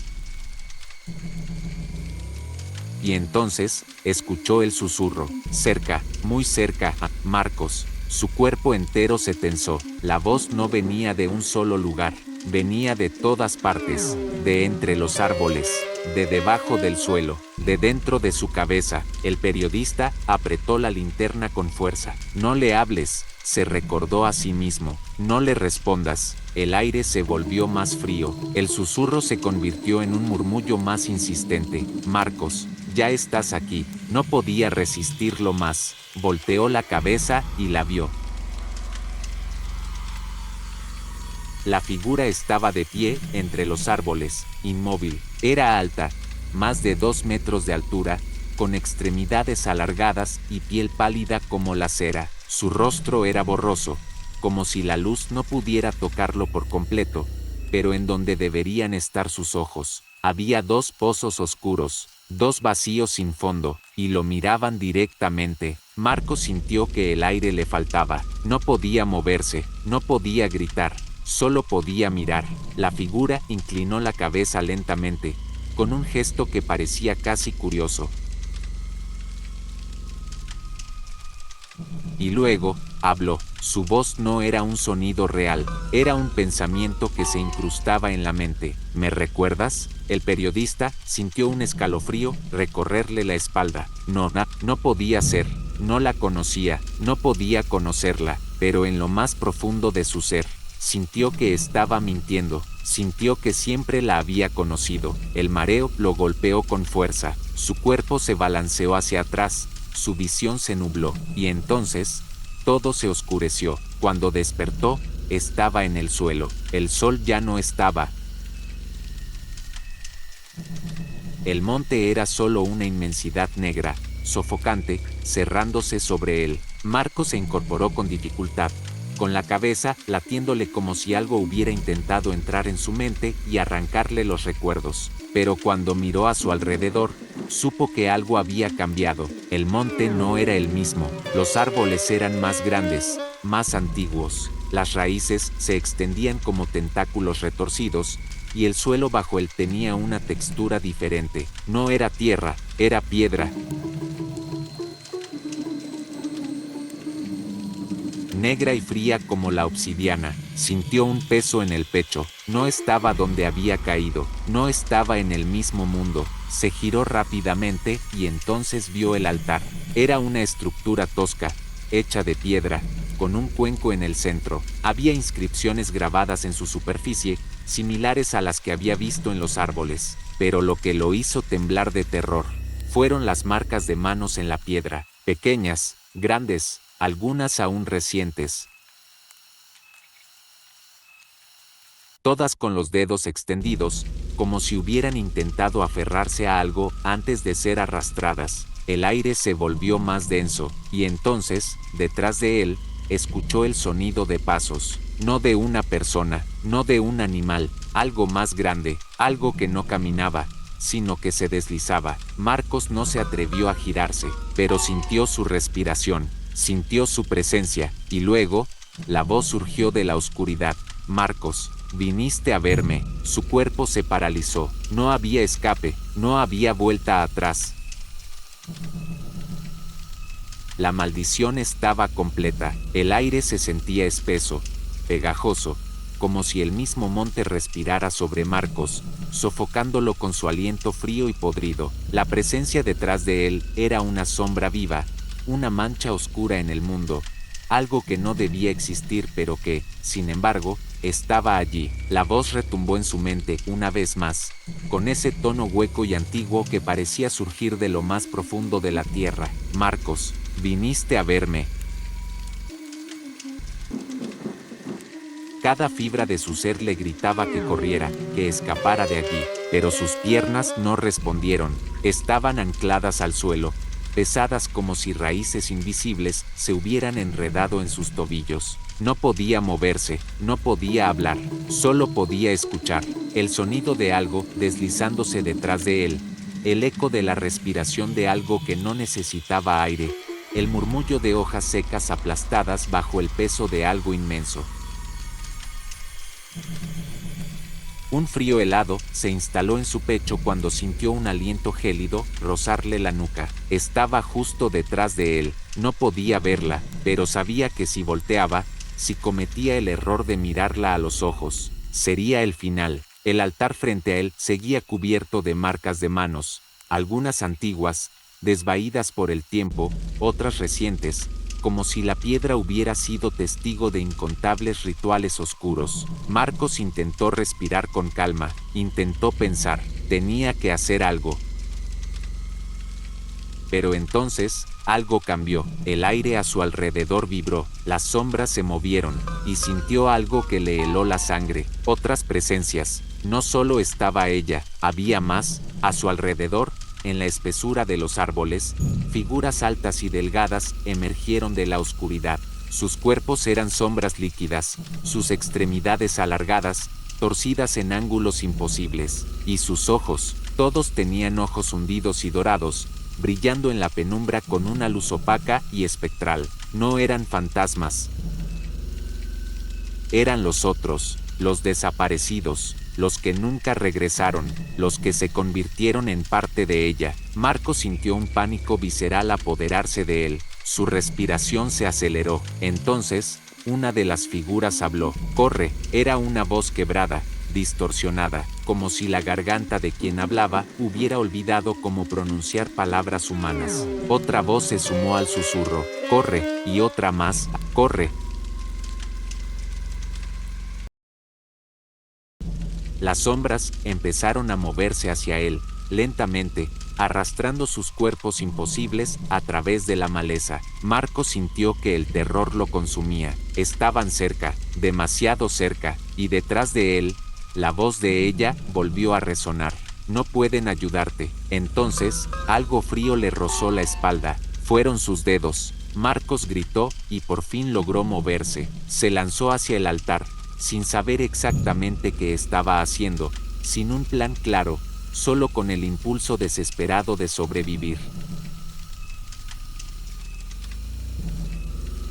Y entonces, escuchó el susurro, cerca, muy cerca, Marcos. Su cuerpo entero se tensó. La voz no venía de un solo lugar, venía de todas partes, de entre los árboles, de debajo del suelo, de dentro de su cabeza. El periodista apretó la linterna con fuerza. No le hables, se recordó a sí mismo. No le respondas. El aire se volvió más frío. El susurro se convirtió en un murmullo más insistente. Marcos, ya estás aquí. No podía resistirlo más. Volteó la cabeza y la vio. La figura estaba de pie entre los árboles, inmóvil. Era alta, más de 2 metros de altura, con extremidades alargadas y piel pálida como la cera. Su rostro era borroso, como si la luz no pudiera tocarlo por completo, pero en donde deberían estar sus ojos, había 2 pozos oscuros, 2 vacíos sin fondo, y lo miraban directamente. Marcos sintió que el aire le faltaba. No podía moverse, no podía gritar, solo podía mirar. La figura inclinó la cabeza lentamente, con un gesto que parecía casi curioso. Y luego, habló. Su voz no era un sonido real, era un pensamiento que se incrustaba en la mente. ¿Me recuerdas? El periodista sintió un escalofrío recorrerle la espalda. No podía ser, no la conocía, no podía conocerla, pero en lo más profundo de su ser, sintió que estaba mintiendo, sintió que siempre la había conocido. El mareo lo golpeó con fuerza, su cuerpo se balanceó hacia atrás, su visión se nubló, y entonces, todo se oscureció. Cuando despertó, estaba en el suelo. El sol ya no estaba. El monte era solo una inmensidad negra, sofocante, cerrándose sobre él. Marcos se incorporó con dificultad, con la cabeza latiéndole como si algo hubiera intentado entrar en su mente y arrancarle los recuerdos. Pero cuando miró a su alrededor, supo que algo había cambiado. El monte no era el mismo. Los árboles eran más grandes, más antiguos. Las raíces se extendían como tentáculos retorcidos, y el suelo bajo él tenía una textura diferente. No era tierra, era piedra. negra y fría como la obsidiana. Sintió un peso en el pecho. No estaba donde había caído, no estaba en el mismo mundo. Se giró rápidamente y entonces vio el altar. Era una estructura tosca, hecha de piedra, con un cuenco en el centro. Había inscripciones grabadas en su superficie, similares a las que había visto en los árboles, pero lo que lo hizo temblar de terror fueron las marcas de manos en la piedra, pequeñas, grandes, algunas aún recientes. Todas con los dedos extendidos, como si hubieran intentado aferrarse a algo antes de ser arrastradas. El aire se volvió más denso, y entonces, detrás de él, escuchó el sonido de pasos, no de una persona, no de un animal, algo más grande, algo que no caminaba, sino que se deslizaba. Marcos no se atrevió a girarse, pero sintió su respiración, sintió su presencia, y luego, la voz surgió de la oscuridad. Marcos, viniste a verme. Su cuerpo se paralizó, no había escape, no había vuelta atrás. La maldición estaba completa, el aire se sentía espeso, pegajoso, como si el mismo monte respirara sobre Marcos, sofocándolo con su aliento frío y podrido. La presencia detrás de él era una sombra viva, una mancha oscura en el mundo, algo que no debía existir pero que, sin embargo, estaba allí. La voz retumbó en su mente una vez más, con ese tono hueco y antiguo que parecía surgir de lo más profundo de la tierra. Marcos, viniste a verme. Cada fibra de su ser le gritaba que corriera, que escapara de allí, pero sus piernas no respondieron, estaban ancladas al suelo, pesadas como si raíces invisibles se hubieran enredado en sus tobillos. No podía moverse, no podía hablar, solo podía escuchar el sonido de algo deslizándose detrás de él, el eco de la respiración de algo que no necesitaba aire, el murmullo de hojas secas aplastadas bajo el peso de algo inmenso. Un frío helado se instaló en su pecho cuando sintió un aliento gélido rozarle la nuca. Estaba justo detrás de él, no podía verla, pero sabía que si volteaba, si cometía el error de mirarla a los ojos, sería el final. El altar frente a él seguía cubierto de marcas de manos, algunas antiguas, desvaídas por el tiempo, otras recientes, como si la piedra hubiera sido testigo de incontables rituales oscuros. Marcos intentó respirar con calma, intentó pensar, tenía que hacer algo. Pero entonces, algo cambió, el aire a su alrededor vibró, las sombras se movieron, y sintió algo que le heló la sangre, otras presencias. No solo estaba ella, había más, a su alrededor. En la espesura de los árboles, figuras altas y delgadas emergieron de la oscuridad. Sus cuerpos eran sombras líquidas, sus extremidades alargadas, torcidas en ángulos imposibles, y sus ojos, todos tenían ojos hundidos y dorados, brillando en la penumbra con una luz opaca y espectral. No eran fantasmas. Eran los otros, los desaparecidos, los que nunca regresaron, los que se convirtieron en parte de ella. Marcos sintió un pánico visceral apoderarse de él, su respiración se aceleró. Entonces, una de las figuras habló. Corre, era una voz quebrada, distorsionada, como si la garganta de quien hablaba hubiera olvidado cómo pronunciar palabras humanas. Otra voz se sumó al susurro. Corre, y otra más. Corre. Las sombras empezaron a moverse hacia él, lentamente, arrastrando sus cuerpos imposibles a través de la maleza. Marcos sintió que el terror lo consumía. Estaban cerca, demasiado cerca, y detrás de él, la voz de ella volvió a resonar. No pueden ayudarte. Entonces, algo frío le rozó la espalda. Fueron sus dedos. Marcos gritó y por fin logró moverse. Se lanzó hacia el altar, sin saber exactamente qué estaba haciendo, sin un plan claro, solo con el impulso desesperado de sobrevivir.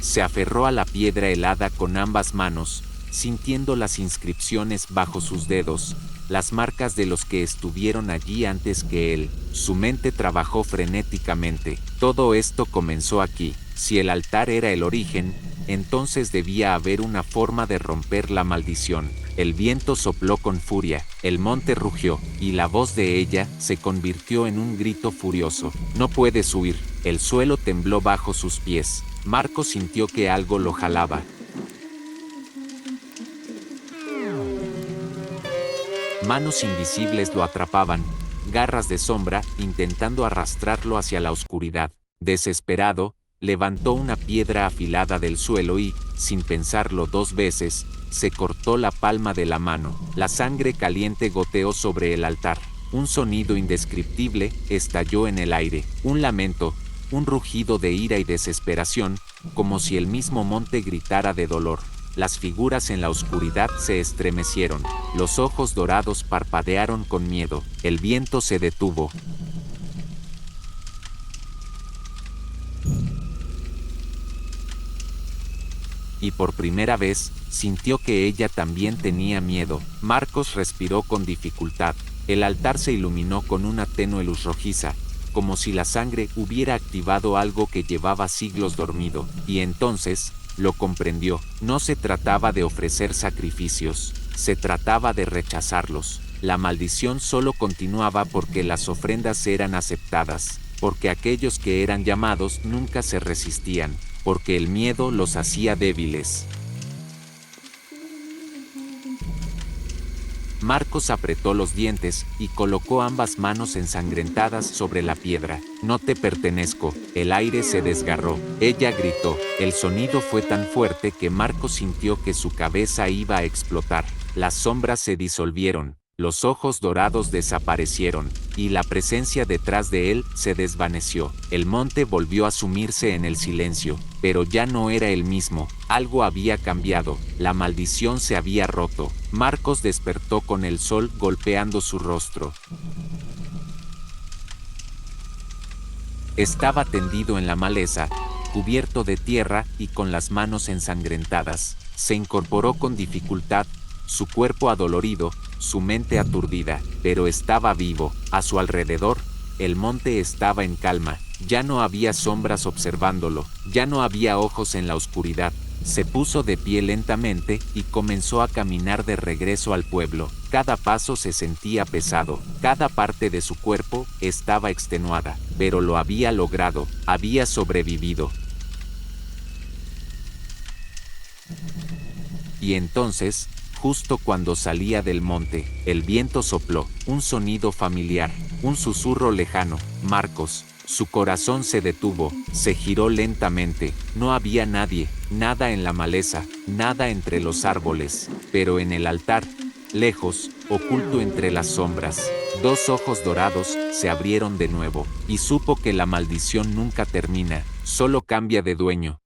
Se aferró a la piedra helada con ambas manos, sintiendo las inscripciones bajo sus dedos, las marcas de los que estuvieron allí antes que él. Su mente trabajó frenéticamente. Todo esto comenzó aquí. Si el altar era el origen, entonces debía haber una forma de romper la maldición. El viento sopló con furia, el monte rugió, y la voz de ella se convirtió en un grito furioso. No puedes huir. El suelo tembló bajo sus pies. Marcos sintió que algo lo jalaba. Manos invisibles lo atrapaban, garras de sombra, intentando arrastrarlo hacia la oscuridad. Desesperado, levantó una piedra afilada del suelo y, sin pensarlo dos veces, se cortó la palma de la mano. La sangre caliente goteó sobre el altar. Un sonido indescriptible estalló en el aire. Un lamento, un rugido de ira y desesperación, como si el mismo monte gritara de dolor. Las figuras en la oscuridad se estremecieron. Los ojos dorados parpadearon con miedo. El viento se detuvo. Y por primera vez, sintió que ella también tenía miedo. Marcos respiró con dificultad. El altar se iluminó con una tenue luz rojiza, como si la sangre hubiera activado algo que llevaba siglos dormido. Y entonces, lo comprendió. No se trataba de ofrecer sacrificios, se trataba de rechazarlos. La maldición solo continuaba porque las ofrendas eran aceptadas, porque aquellos que eran llamados nunca se resistían, porque el miedo los hacía débiles. Marcos apretó los dientes y colocó ambas manos ensangrentadas sobre la piedra. No te pertenezco. El aire se desgarró. Ella gritó. El sonido fue tan fuerte que Marcos sintió que su cabeza iba a explotar. Las sombras se disolvieron. Los ojos dorados desaparecieron, y la presencia detrás de él se desvaneció. El monte volvió a sumirse en el silencio, pero ya no era el mismo. Algo había cambiado, la maldición se había roto. Marcos despertó con el sol golpeando su rostro. Estaba tendido en la maleza, cubierto de tierra y con las manos ensangrentadas. Se incorporó con dificultad, su cuerpo adolorido, su mente aturdida, pero estaba vivo. A su alrededor, el monte estaba en calma. Ya no había sombras observándolo, ya no había ojos en la oscuridad. Se puso de pie lentamente y comenzó a caminar de regreso al pueblo. Cada paso se sentía pesado, cada parte de su cuerpo estaba extenuada, pero lo había logrado, había sobrevivido. Y entonces, justo cuando salía del monte, el viento sopló, un sonido familiar, un susurro lejano. Marcos, su corazón se detuvo, se giró lentamente. No había nadie, nada en la maleza, nada entre los árboles, pero en el altar, lejos, oculto entre las sombras, dos ojos dorados se abrieron de nuevo, y supo que la maldición nunca termina, solo cambia de dueño.